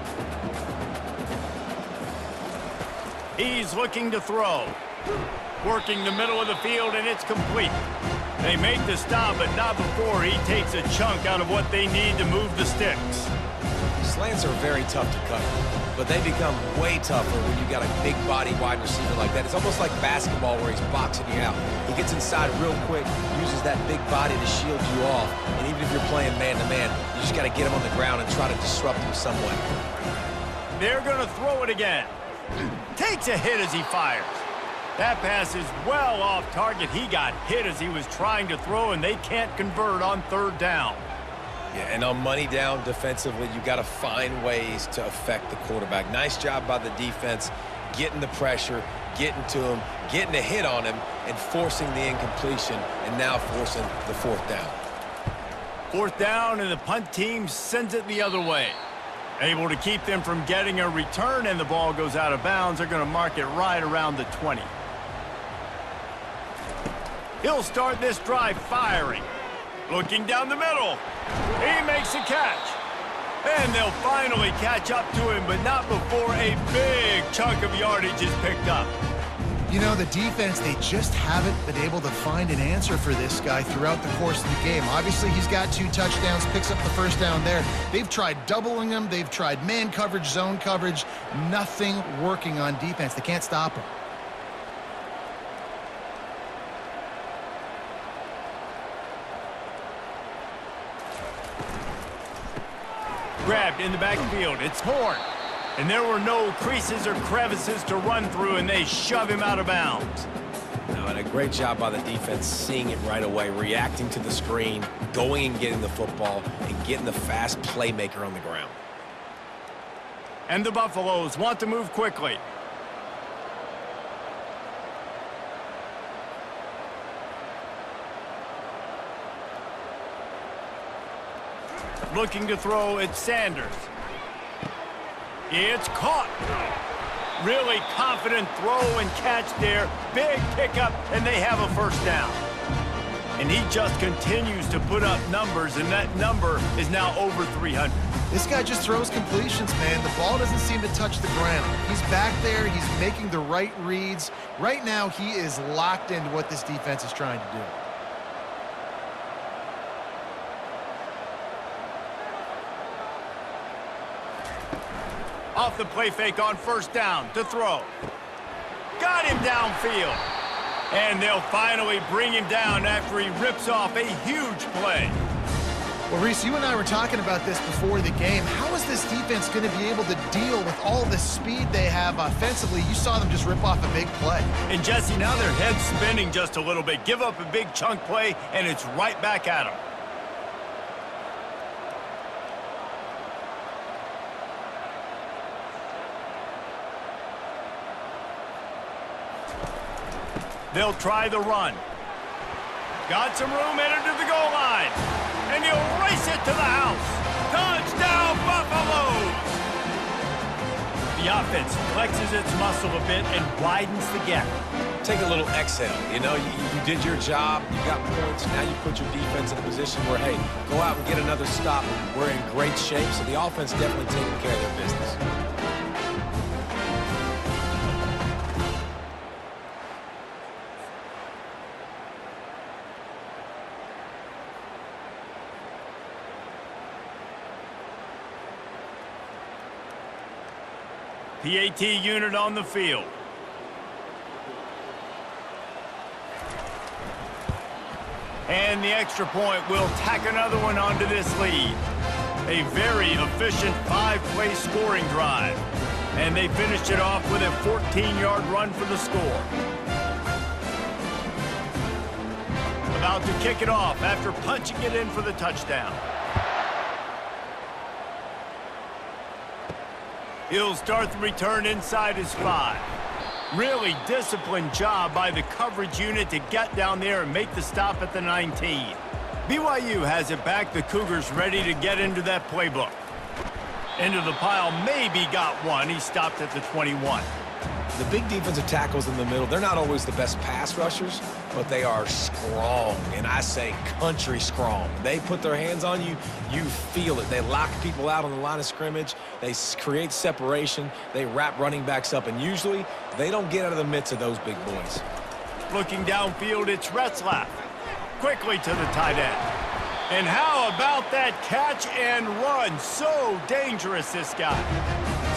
He's looking to throw. Working the middle of the field, and it's complete. They make the stop, but not before he takes a chunk out of what they need to move the sticks. Slants are very tough to cover, but they become way tougher when you got a big body wide receiver like that. It's almost like basketball where he's boxing you out. He gets inside real quick, uses that big body to shield you off, and even if you're playing man-to-man, you just got to get him on the ground and try to disrupt him some way. They're going to throw it again. Takes a hit as he fires. That pass is well off target. He got hit as he was trying to throw, and they can't convert on 3rd down. Yeah, and on money down defensively, you got to find ways to affect the quarterback. Nice job by the defense, getting the pressure, getting to him, getting a hit on him, and forcing the incompletion, and now forcing the 4th down. 4th down, and the punt team sends it the other way. Able to keep them from getting a return, and the ball goes out of bounds. They're going to mark it right around the 20. He'll start this drive firing. Looking down the middle. He makes a catch. And they'll finally catch up to him, but not before a big chunk of yardage is picked up. You know, the defense, they just haven't been able to find an answer for this guy throughout the course of the game. Obviously, he's got 2 touchdowns, picks up the 1st down there. They've tried doubling him. They've tried man coverage, zone coverage. Nothing working on defense. They can't stop him. Grabbed in the backfield. It's Horn. And there were no creases or crevices to run through, and they shove him out of bounds. No, and a great job by the defense seeing it right away, reacting to the screen, going and getting the football, and getting the fast playmaker on the ground. And the Buffaloes want to move quickly. Looking to throw, it's Sanders. It's caught. Really confident throw and catch there. Big pickup, and they have a 1st down. And he just continues to put up numbers, and that number is now over 300. This guy just throws completions, man. The ball doesn't seem to touch the ground. He's back there. He's making the right reads. Right now, he is locked into what this defense is trying to do. Off the play fake on 1st down to throw. Got him downfield. And they'll finally bring him down after he rips off a huge play. Well, Reese, you and I were talking about this before the game. How is this defense going to be able to deal with all the speed they have offensively? You saw them just rip off a big play. And, Jesse, now their head's spinning just a little bit. Give up a big chunk play, and it's right back at them. They'll try the run. Got some room, headed to the goal line. And he'll race it to the house. Touchdown, Buffalo! The offense flexes its muscle a bit and widens the gap. Take a little exhale. You know, you did your job. You got points. Now you put your defense in a position where, hey, go out and get another stop. We're in great shape, so the offense definitely taking care of their business. PAT unit on the field. And the extra point will tack another one onto this lead. A very efficient 5-play scoring drive. And they finished it off with a 14-yard run for the score. About to kick it off after punching it in for the touchdown. He'll start the return inside his 5. Really disciplined job by the coverage unit to get down there and make the stop at the 19. BYU has it back. The Cougars ready to get into that playbook. Into the pile, maybe got one. He stopped at the 21. The big defensive tackles in the middle, they're not always the best pass rushers, but they are strong, and I say country strong. They put their hands on you, you feel it. They lock people out on the line of scrimmage. They create separation. They wrap running backs up, and usually they don't get out of the midst of those big boys. Looking downfield, it's Retzlaff. Quickly to the tight end. And how about that catch and run? So dangerous, this guy.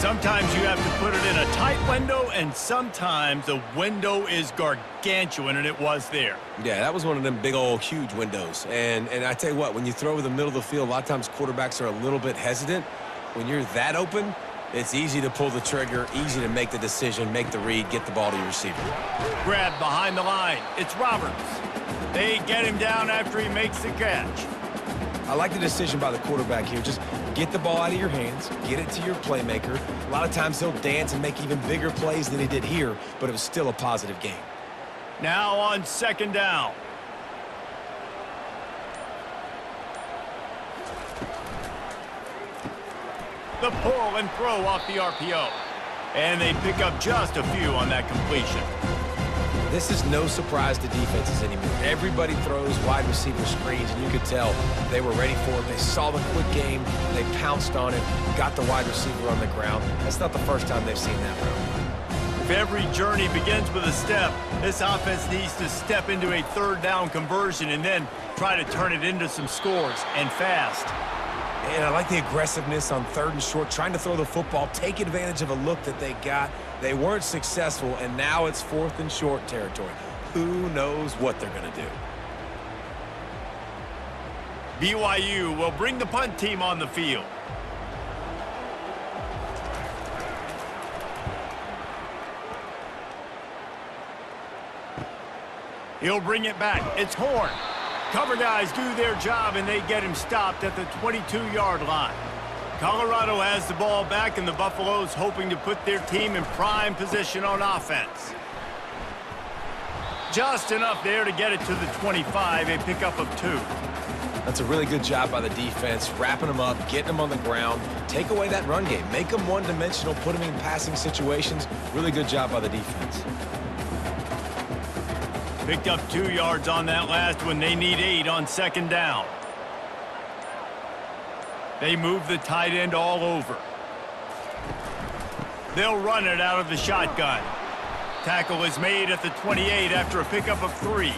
Sometimes you have to put it in a tight window, and sometimes the window is gargantuan, and it was there. Yeah, that was one of them big old huge windows. And I tell you what, when you throw over the middle of the field, a lot of times quarterbacks are a little bit hesitant. When you're that open, it's easy to pull the trigger, easy to make the decision, make the read, get the ball to your receiver. Grabbed behind the line. It's Roberts. They get him down after he makes the catch. I like the decision by the quarterback here. Just get the ball out of your hands, get it to your playmaker. A lot of times he'll dance and make even bigger plays than he did here, but it was still a positive game. Now on second down. The pull and throw off the RPO. And they pick up just a few on that completion. This is no surprise to defenses anymore. Everybody throws wide receiver screens, and you could tell they were ready for it. They saw the quick game. They pounced on it, got the wide receiver on the ground. That's not the first time they've seen that route. If every journey begins with a step, this offense needs to step into a third down conversion and then try to turn it into some scores, and fast. And I like the aggressiveness on 3rd and short, trying to throw the football, take advantage of a look that they got. They weren't successful, and now it's 4th and short territory. Who knows what they're going to do? BYU will bring the punt team on the field. He'll bring it back. It's Horn. Cover guys do their job, and they get him stopped at the 22-yard line. Colorado has the ball back, and the Buffaloes hoping to put their team in prime position on offense. Just enough there to get it to the 25, a pickup of 2. That's a really good job by the defense, wrapping them up, getting them on the ground. Take away that run game. Make them one-dimensional, put them in passing situations. Really good job by the defense. Picked up 2 yards on that last one. They need 8 on 2nd down. They move the tight end all over. They'll run it out of the shotgun. Tackle is made at the 28 after a pickup of 3.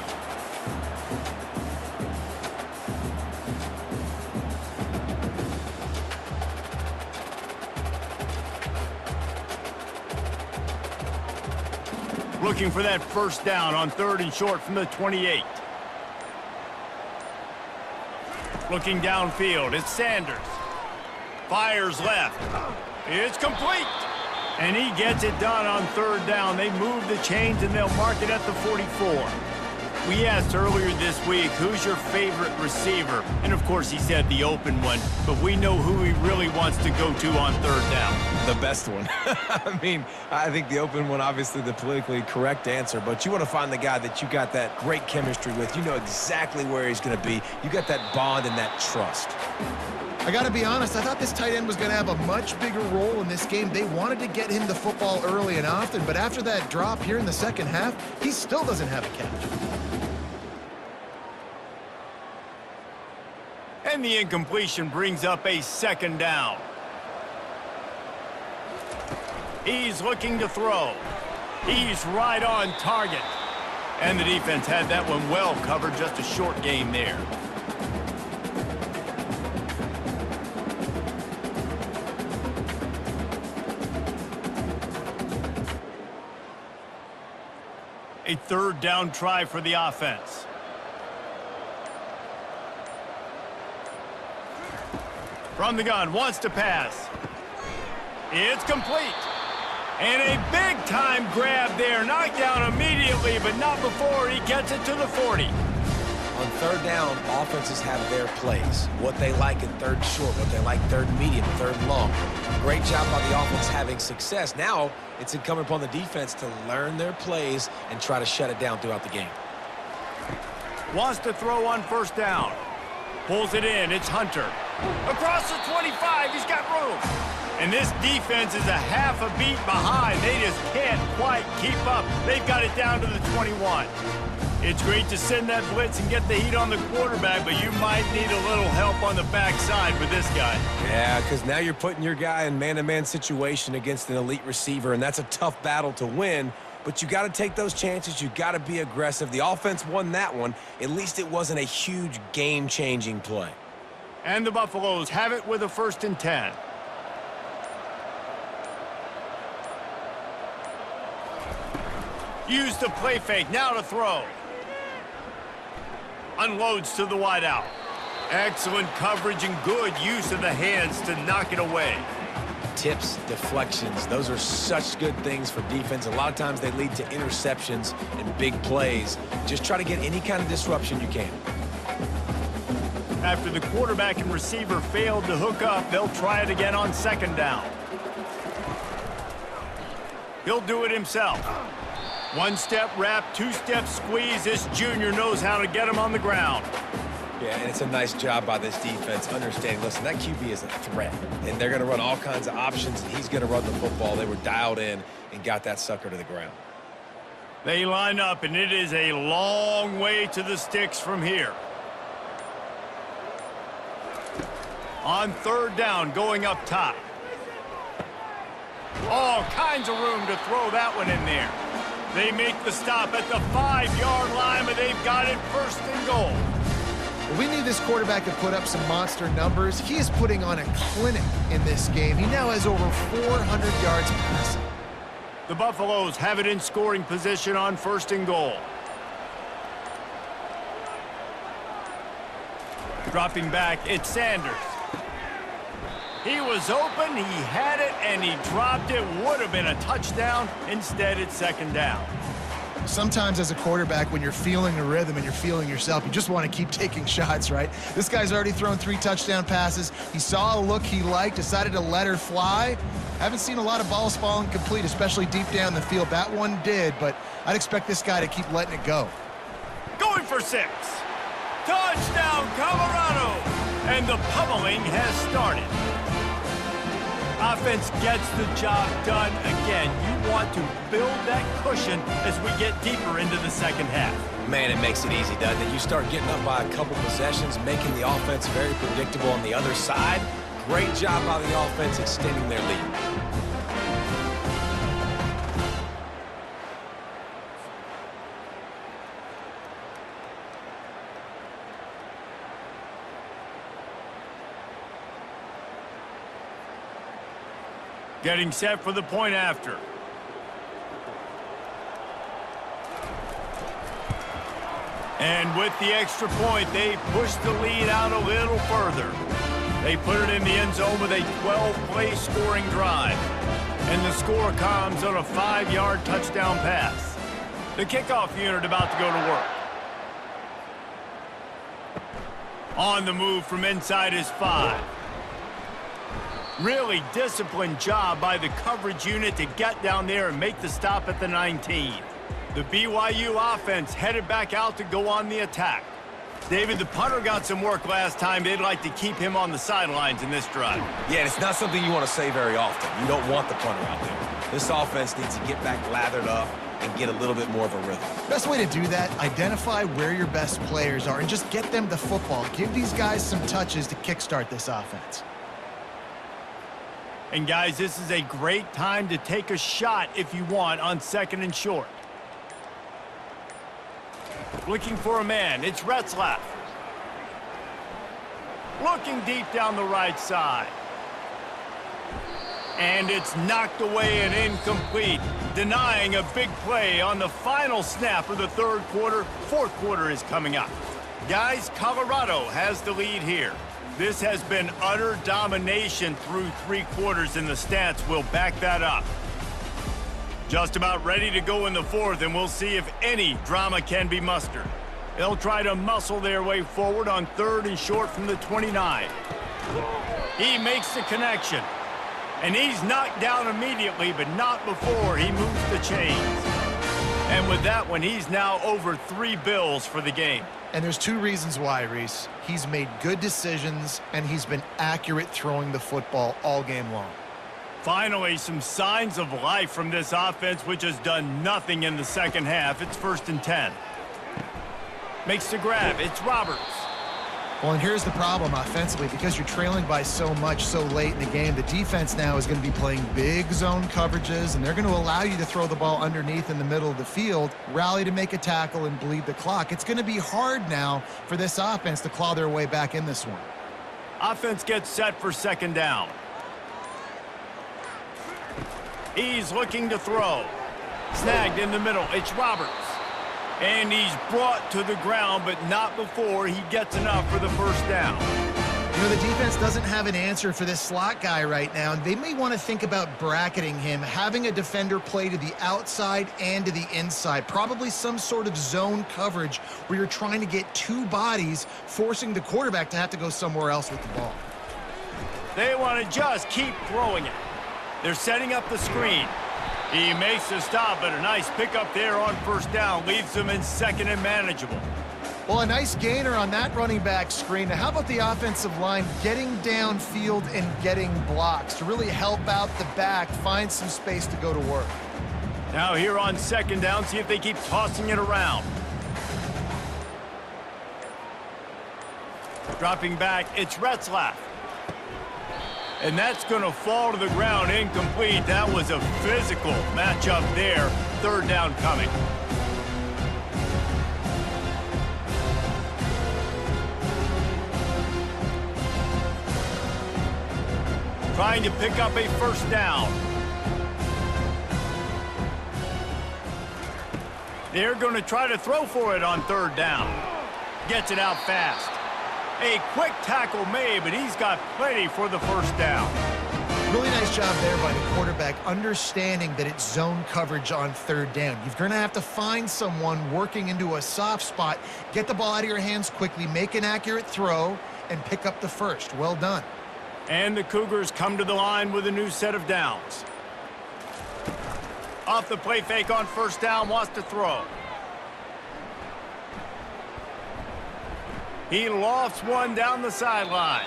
Looking for that first down on 3rd and short from the 28. Looking downfield, it's Sanders. Fires left. It's complete. And he gets it done on 3rd down. They move the chains, and they'll mark it at the 44. We asked earlier this week, who's your favorite receiver? And, of course, he said the open one. But we know who he really wants to go to on 3rd down. The best one. I mean, I think the open one, obviously the politically correct answer, but you want to find the guy that you got that great chemistry with. You know exactly where he's going to be. You got that bond and that trust. I got to be honest, I thought this tight end was going to have a much bigger role in this game. They wanted to get him the football early and often, but after that drop here in the second half, he still doesn't have a catch. And the incompletion brings up a 2nd down. He's looking to throw. He's right on target. And the defense had that one well covered, just a short game there. A 3rd down try for the offense. From the gun, wants to pass. It's complete. And a big-time grab there. Knocked down immediately, but not before he gets it to the 40. On 3rd down, offenses have their plays. What they like in 3rd short, what they like 3rd medium, 3rd long. Great job by the offense having success. Now, it's incumbent upon the defense to learn their plays and try to shut it down throughout the game. Wants to throw on 1st down. Pulls it in. It's Hunter. Across the 25. He's got room. And this defense is a half a beat behind. They just can't quite keep up. They've got it down to the 21. It's great to send that blitz and get the heat on the quarterback, but you might need a little help on the backside with this guy. Yeah, because now you're putting your guy in man-to-man situation against an elite receiver, and that's a tough battle to win. But you got to take those chances. You got to be aggressive. The offense won that one. At least it wasn't a huge game-changing play. And the Buffaloes have it with a 1st and 10. Use the play fake. Now to throw. Unloads to the wideout. Excellent coverage and good use of the hands to knock it away. Tips, deflections, those are such good things for defense. A lot of times they lead to interceptions and big plays. Just try to get any kind of disruption you can. After the quarterback and receiver failed to hook up, they'll try it again on 2nd down. He'll do it himself. 1-step wrap, 2-step squeeze. This junior knows how to get him on the ground. Yeah, and it's a nice job by this defense understanding, listen, that QB is a threat, and they're going to run all kinds of options, and he's going to run the football. They were dialed in and got that sucker to the ground. They line up, and it is a long way to the sticks from here. On third down, going up top. All kinds of room to throw that one in there. They make the stop at the 5-yard line, but they've got it first and goal. We knew this quarterback could put up some monster numbers. He is putting on a clinic in this game. He now has over 400 yards passing. The Buffaloes have it in scoring position on first and goal. Dropping back, it's Sanders. He was open, he had it, and he dropped it. Would have been a touchdown. Instead, it's second down. Sometimes as a quarterback, when you're feeling the rhythm and you're feeling yourself, you just want to keep taking shots, right? This guy's already thrown 3 touchdown passes. He saw a look he liked, decided to let her fly. Haven't seen a lot of balls falling complete, especially deep down the field. That one did, but I'd expect this guy to keep letting it go. Going for 6. Touchdown, Colorado! And the pummeling has started. Offense gets the job done. Again, you want to build that cushion as we get deeper into the second half. Man, it makes it easy, doesn't it? You start getting up by a couple possessions, making the offense very predictable on the other side. Great job by the offense extending their lead. Getting set for the point after. And with the extra point, they push the lead out a little further. They put it in the end zone with a 12-play scoring drive. And the score comes on a 5-yard touchdown pass. The kickoff unit about to go to work. On the move from inside his 5. Really disciplined job by the coverage unit to get down there and make the stop at the 19. The BYU offense headed back out to go on the attack. David, the punter got some work last time. They'd like to keep him on the sidelines in this drive. Yeah, and it's not something you want to say very often. You don't want the punter out there. This offense needs to get back lathered up and get a little bit more of a rhythm. Best way to do that, identify where your best players are and just get them the football. Give these guys some touches to kickstart this offense. And guys, this is a great time to take a shot if you want on second and short. Looking for a man, it's Retzlaff. Looking deep down the right side. And it's knocked away and incomplete, denying a big play on the final snap of the third quarter. Fourth quarter is coming up. Guys, Colorado has the lead here. This has been utter domination through 3 quarters, and the stats will back that up. Just about ready to go in the fourth, and we'll see if any drama can be mustered. They'll try to muscle their way forward on third and short from the 29. He makes the connection, and he's knocked down immediately, but not before he moves the chains. And with that one, he's now over 3 bills for the game. And there's 2 reasons why, Reese. He's made good decisions, and he's been accurate throwing the football all game long. Finally, some signs of life from this offense, which has done nothing in the second half. It's 1st and 10. Makes the grab. It's Roberts. Well, and here's the problem offensively. Because you're trailing by so much so late in the game, the defense now is going to be playing big zone coverages, and they're going to allow you to throw the ball underneath in the middle of the field, rally to make a tackle, and bleed the clock. It's going to be hard now for this offense to claw their way back in this one. Offense gets set for second down. He's looking to throw. Snagged in the middle. It's Roberts. And he's brought to the ground, but not before he gets enough for the first down. You know, the defense doesn't have an answer for this slot guy right now. They may want to think about bracketing him, having a defender play to the outside and to the inside. Probably some sort of zone coverage where you're trying to get 2 bodies, forcing the quarterback to have to go somewhere else with the ball. They want to just keep throwing it. They're setting up the screen. He makes the stop, but a nice pickup there on first down leaves them in second and manageable. Well, a nice gainer on that running back screen. Now, how about the offensive line getting downfield and getting blocks to really help out the back, find some space to go to work? Now here on second down, see if they keep tossing it around. Dropping back, it's Retzlaff. And that's going to fall to the ground, incomplete. That was a physical matchup there. Third down coming. Trying to pick up a first down. They're going to try to throw for it on third down. Gets it out fast. A quick tackle made, but he's got plenty for the first down. Really nice job there by the quarterback, understanding that it's zone coverage on third down. You're going to have to find someone working into a soft spot, get the ball out of your hands quickly, make an accurate throw, and pick up the first. Well done. And the Cougars come to the line with a new set of downs. Off the play fake on first down, wants to throw. He lofts one down the sideline.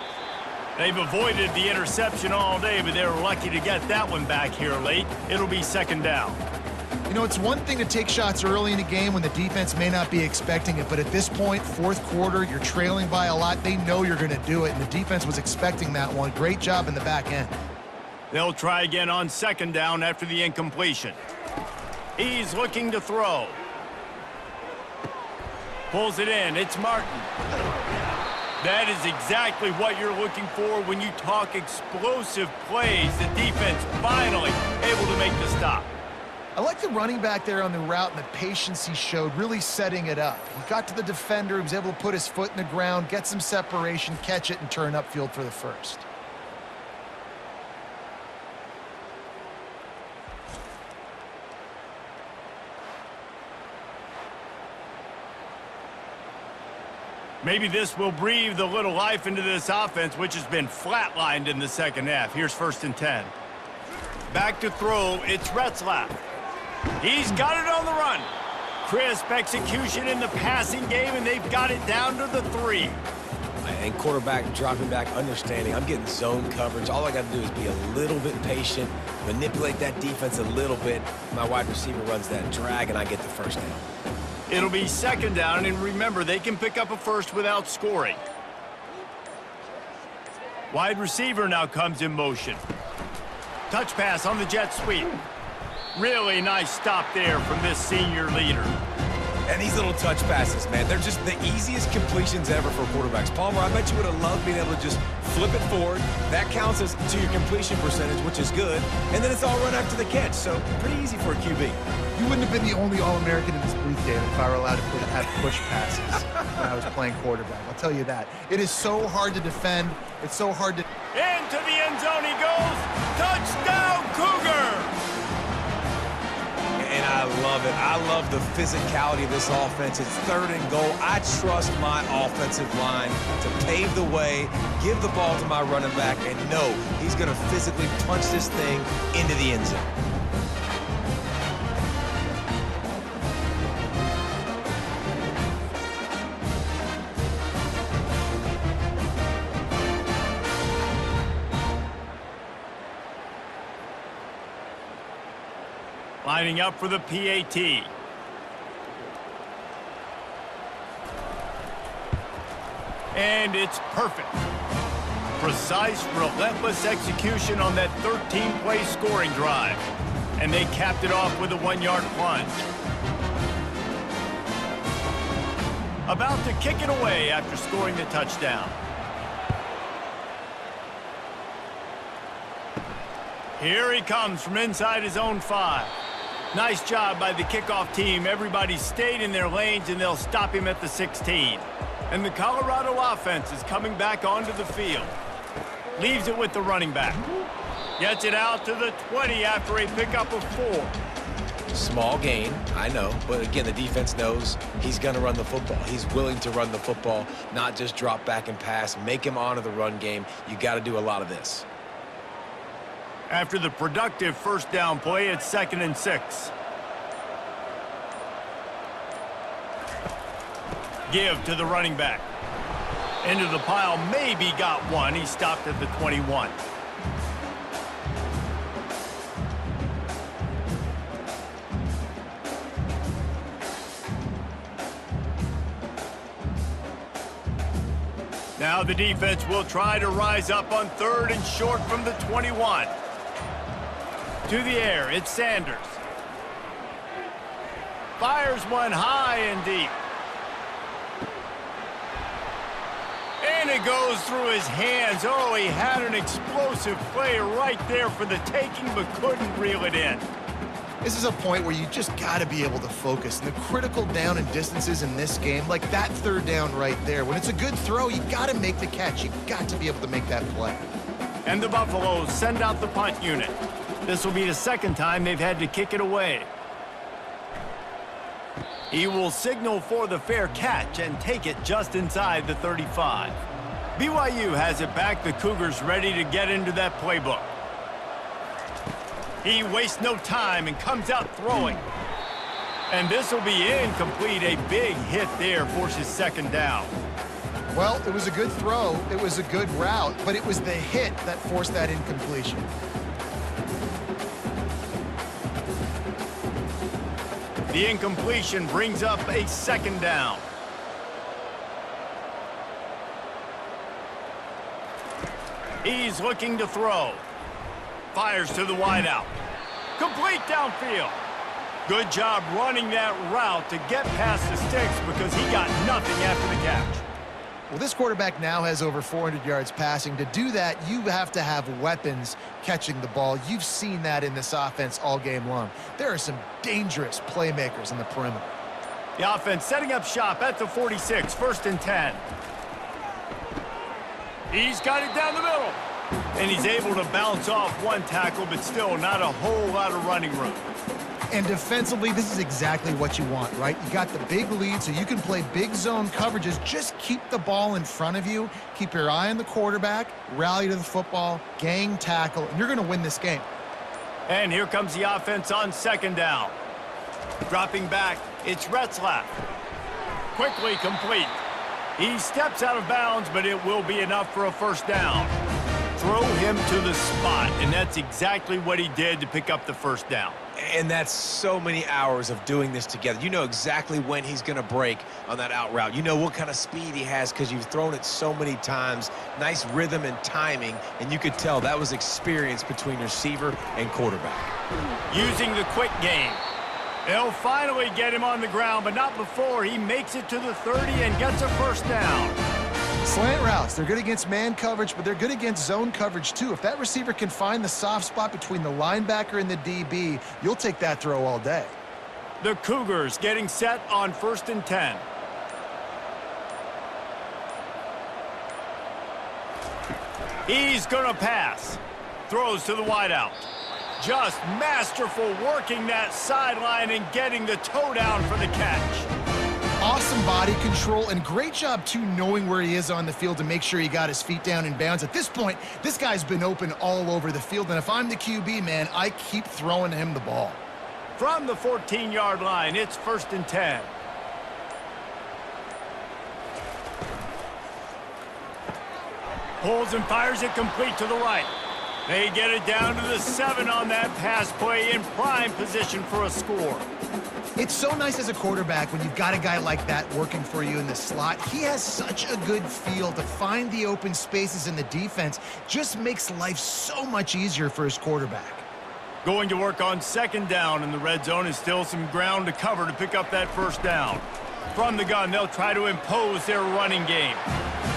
They've avoided the interception all day, but they're lucky to get that one back here late. It'll be second down. You know, it's one thing to take shots early in the game when the defense may not be expecting it, but at this point, fourth quarter, you're trailing by a lot. They know you're going to do it, and the defense was expecting that one. Great job in the back end. They'll try again on second down after the incompletion. He's looking to throw. Pulls it in. It's Martin. That is exactly what you're looking for when you talk explosive plays. The defense finally able to make the stop. I like the running back there on the route and the patience he showed, really setting it up. He got to the defender, he was able to put his foot in the ground, get some separation, catch it, and turn upfield for the first. Maybe this will breathe a little life into this offense, which has been flatlined in the second half. Here's first and 10. Back to throw, it's Retzlaff. He's got it on the run. Crisp execution in the passing game, and they've got it down to the 3. And quarterback dropping back, understanding I'm getting zone coverage. All I got to do is be a little bit patient, manipulate that defense a little bit. My wide receiver runs that drag, and I get the first down. It'll be second down, and remember, they can pick up a first without scoring. Wide receiver now comes in motion. Touch pass on the jet sweep. Really nice stop there from this senior leader. And these little touch passes, man, they're just the easiest completions ever for quarterbacks. Palmer, I bet you would have loved being able to just flip it forward. That counts as to your completion percentage, which is good. And then it's all run after the catch, so pretty easy for a QB. You wouldn't have been the only All-American in this booth, David, if I were allowed to have push passes when I was playing quarterback. I'll tell you that. It is so hard to defend. It's so hard to... Into the end zone he goes. Touchdown, Cougar! And I love it. I love the physicality of this offense. It's third and goal. I trust my offensive line to pave the way, give the ball to my running back, and know he's going to physically punch this thing into the end zone. Lining up for the PAT. And it's perfect. Precise, relentless execution on that 13-play scoring drive. And they capped it off with a 1-yard plunge. About to kick it away after scoring the touchdown. Here he comes from inside his own 5. Nice job by the kickoff team. Everybody stayed in their lanes, and they'll stop him at the 16. And the Colorado offense is coming back onto the field. Leaves it with the running back. Gets it out to the 20 after a pickup of 4. Small gain, I know, but again, the defense knows he's going to run the football. He's willing to run the football, not just drop back and pass, make him honor the run game. You got to do a lot of this. After the productive first down play, it's 2nd and 6. Give to the running back. Into the pile, maybe got one. He stopped at the 21. Now the defense will try to rise up on 3rd and short from the 21. To the air, it's Sanders. Fires one high and deep. And it goes through his hands. Oh, he had an explosive play right there for the taking, but couldn't reel it in. This is a point where you just got to be able to focus. And the critical down and distances in this game, like that 3rd down right there, when it's a good throw, you got to make the catch. You got to be able to make that play. And the Buffaloes send out the punt unit. This will be the 2nd time they've had to kick it away. He will signal for the fair catch and take it just inside the 35. BYU has it back. The Cougars ready to get into that playbook. He wastes no time and comes out throwing. And this will be incomplete. A big hit there forces 2nd down. Well, it was a good throw. It was a good route, but it was the hit that forced that incompletion. The incompletion brings up a 2nd down. He's looking to throw. Fires to the wideout. Complete downfield. Good job running that route to get past the sticks because he got nothing after the catch. Well, this quarterback now has over 400 yards passing. To do that, you have to have weapons catching the ball. You've seen that in this offense all game long. There are some dangerous playmakers in the perimeter. The offense setting up shop at the 46, 1st and 10. He's got it down the middle. And he's able to bounce off one tackle, but still not a whole lot of running room. And defensively, this is exactly what you want, right? You got the big lead, so you can play big zone coverages. Just keep the ball in front of you. Keep your eye on the quarterback. Rally to the football. Gang tackle. And you're going to win this game. And here comes the offense on 2nd down. Dropping back, it's Retzlaff. Quickly complete. He steps out of bounds, but it will be enough for a 1st down. Throw him to the spot, and that's exactly what he did to pick up the 1st down. And that's so many hours of doing this together. You know exactly when he's going to break on that out route. You know what kind of speed he has because you've thrown it so many times. Nice rhythm and timing, and you could tell that was experience between receiver and quarterback. Using the quick game. They'll finally get him on the ground, but not before he makes it to the 30 and gets a 1st down. Slant routes, they're good against man coverage, but they're good against zone coverage too. If that receiver can find the soft spot between the linebacker and the DB, you'll take that throw all day. The Cougars getting set on 1st and 10. He's gonna pass. Throws to the wideout. Just masterful working that sideline and getting the toe down for the catch. Awesome body control and great job, too, knowing where he is on the field to make sure he got his feet down in bounds. At this point, this guy's been open all over the field, and if I'm the QB, man, I keep throwing him the ball. From the 14-yard line, it's 1st and 10. Pulls and fires it complete to the right. They get it down to the 7 on that pass play in prime position for a score. It's so nice as a quarterback when you've got a guy like that working for you in the slot. He has such a good feel to find the open spaces in the defense. Just makes life so much easier for his quarterback. Going to work on 2nd down, and the red zone is still some ground to cover to pick up that 1st down. From the gun, they'll try to impose their running game.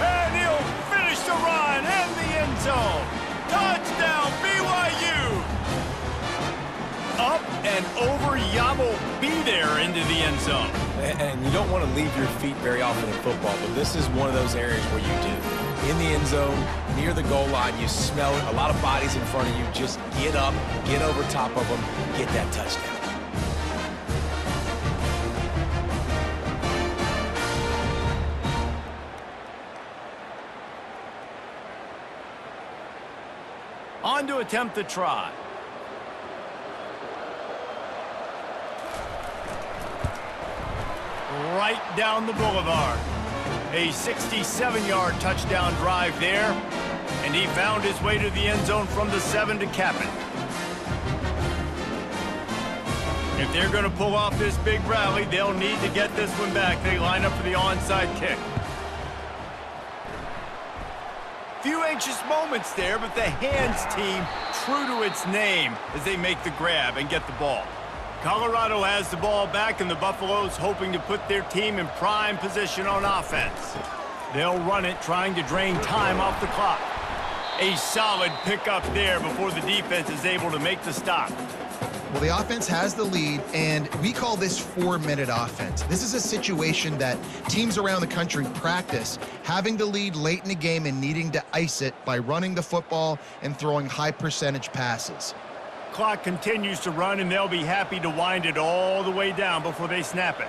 And he'll finish the run in the end zone. Touchdown, BYU! Up and over, Yamo be there into the end zone. And you don't want to leave your feet very often in football, but this is one of those areas where you do. In the end zone, near the goal line, you smell it, a lot of bodies in front of you. Just get up, get over top of them, get that touchdown. On to attempt the try. right down the boulevard. A 67-yard touchdown drive there, and he found his way to the end zone from the 7 to cap it. If they're going to pull off this big rally, they'll need to get this one back. They line up for the onside kick. Few anxious moments there, but the hands team true to its name as they make the grab and get the ball. Colorado has the ball back, and the Buffaloes hoping to put their team in prime position on offense. They'll run it, trying to drain time off the clock. A solid pickup there before the defense is able to make the stop. Well, the offense has the lead, and we call this 4-minute offense. This is a situation that teams around the country practice, having the lead late in the game and needing to ice it by running the football and throwing high-percentage passes. Clock continues to run, and they'll be happy to wind it all the way down before they snap it.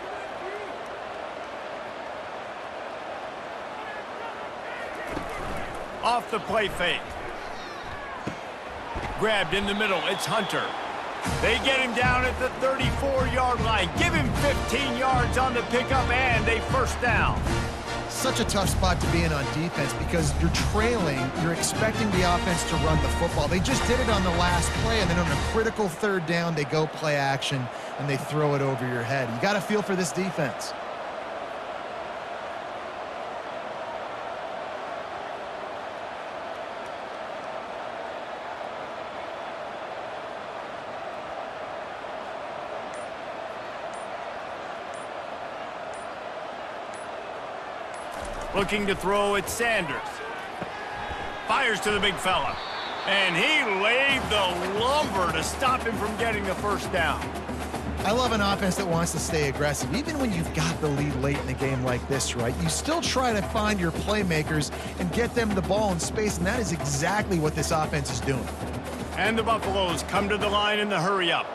Off the play fake. Grabbed in the middle. It's Hunter. They get him down at the 34-yard line. Give him 15 yards on the pickup and a first down. Such a tough spot to be in on defense because you're trailing. You're expecting the offense to run the football. They just did it on the last play, and then on a critical third down, they go play action, and they throw it over your head. You got to feel for this defense. Looking to throw at Sanders. Fires to the big fella. And he laid the lumber to stop him from getting the first down. I love an offense that wants to stay aggressive. Even when you've got the lead late in a game like this, right? You still try to find your playmakers and get them the ball in space, and that is exactly what this offense is doing. And the Buffaloes come to the line in the hurry-up.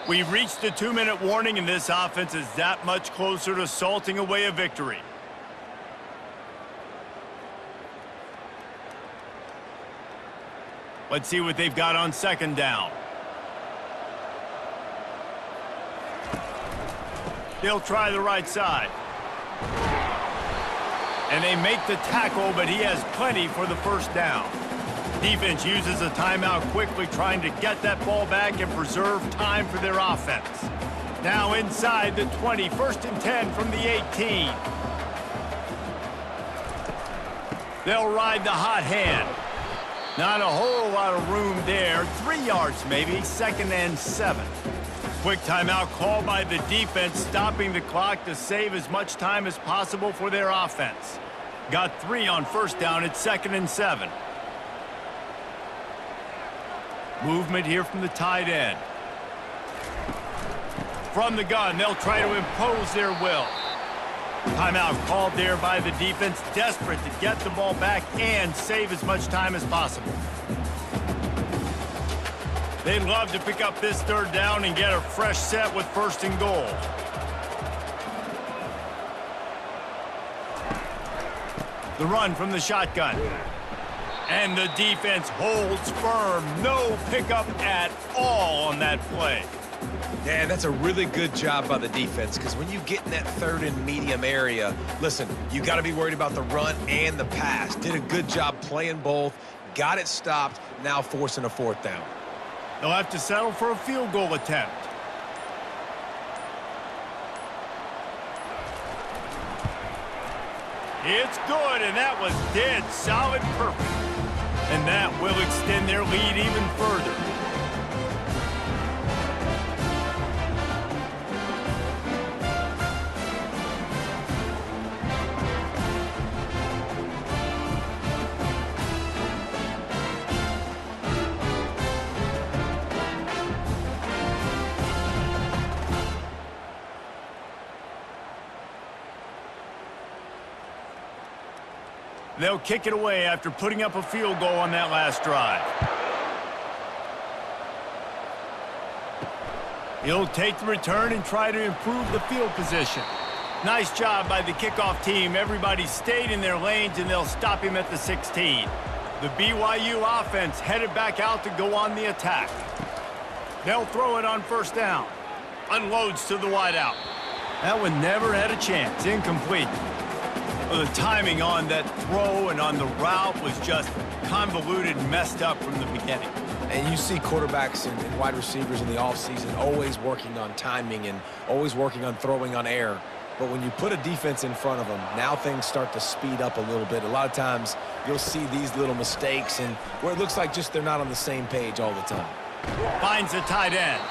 We've reached the 2-minute warning, and this offense is that much closer to salting away a victory. Let's see what they've got on second down. They'll try the right side. And they make the tackle, but he has plenty for the first down. Defense uses a timeout quickly, trying to get that ball back and preserve time for their offense. Now inside the 20, 1st and 10 from the 18. They'll ride the hot hand. Not a whole lot of room there. 3 yards maybe, 2nd and 7. Quick timeout called by the defense, stopping the clock to save as much time as possible for their offense. Got 3 on first down at 2nd and 7. Movement here from the tight end. From the gun, they'll try to impose their will. Timeout called there by the defense, desperate to get the ball back and save as much time as possible. They'd love to pick up this third down and get a fresh set with 1st and goal. The run from the shotgun. And the defense holds firm. No pickup at all on that play. Yeah, that's a really good job by the defense, because when you get in that 3rd and medium area, listen, you got to be worried about the run and the pass. Did a good job playing both, got it stopped, now forcing a 4th down. They'll have to settle for a field goal attempt. It's good, and that was dead solid perfect. And that will extend their lead even further. They'll kick it away after putting up a field goal on that last drive. He'll take the return and try to improve the field position. Nice job by the kickoff team. Everybody stayed in their lanes, and they'll stop him at the 16. The BYU offense headed back out to go on the attack. They'll throw it on first down. Unloads to the wideout. That one never had a chance. Incomplete. Well, the timing on that throw and on the route was just convoluted and messed up from the beginning. And you see quarterbacks and wide receivers in the offseason always working on timing and always working on throwing on air. But when you put a defense in front of them, now things start to speed up a little bit. A lot of times you'll see these little mistakes and where it looks like just they're not on the same page all the time. Finds the tight end.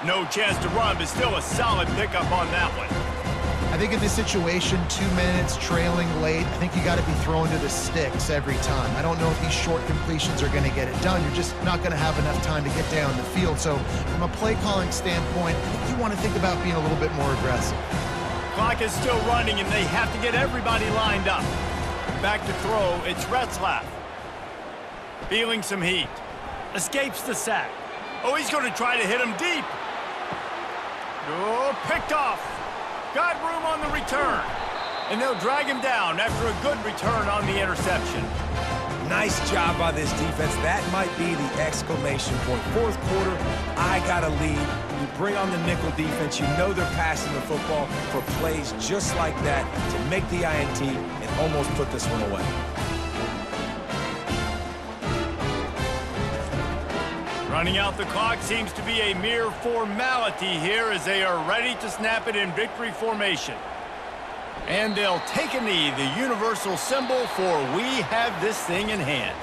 No chance to run, but still a solid pickup on that one. I think in this situation, 2 minutes, trailing late, I think you got to be throwing to the sticks every time. I don't know if these short completions are going to get it done. You're just not going to have enough time to get down the field. So from a play calling standpoint, I think you want to think about being a little bit more aggressive. Clock is still running, and they have to get everybody lined up. Back to throw, it's Retzlaff. Feeling some heat. Escapes the sack. Oh, he's going to try to hit him deep. Oh, picked off. Got room on the return. And they'll drag him down after a good return on the interception. Nice job by this defense. That might be the exclamation point. Fourth quarter, I got a lead. You bring on the nickel defense. You know they're passing the football for plays just like that to make the INT and almost put this one away. Running out the clock seems to be a mere formality here as they are ready to snap it in victory formation. And they'll take a knee, the universal symbol for we have this thing in hand.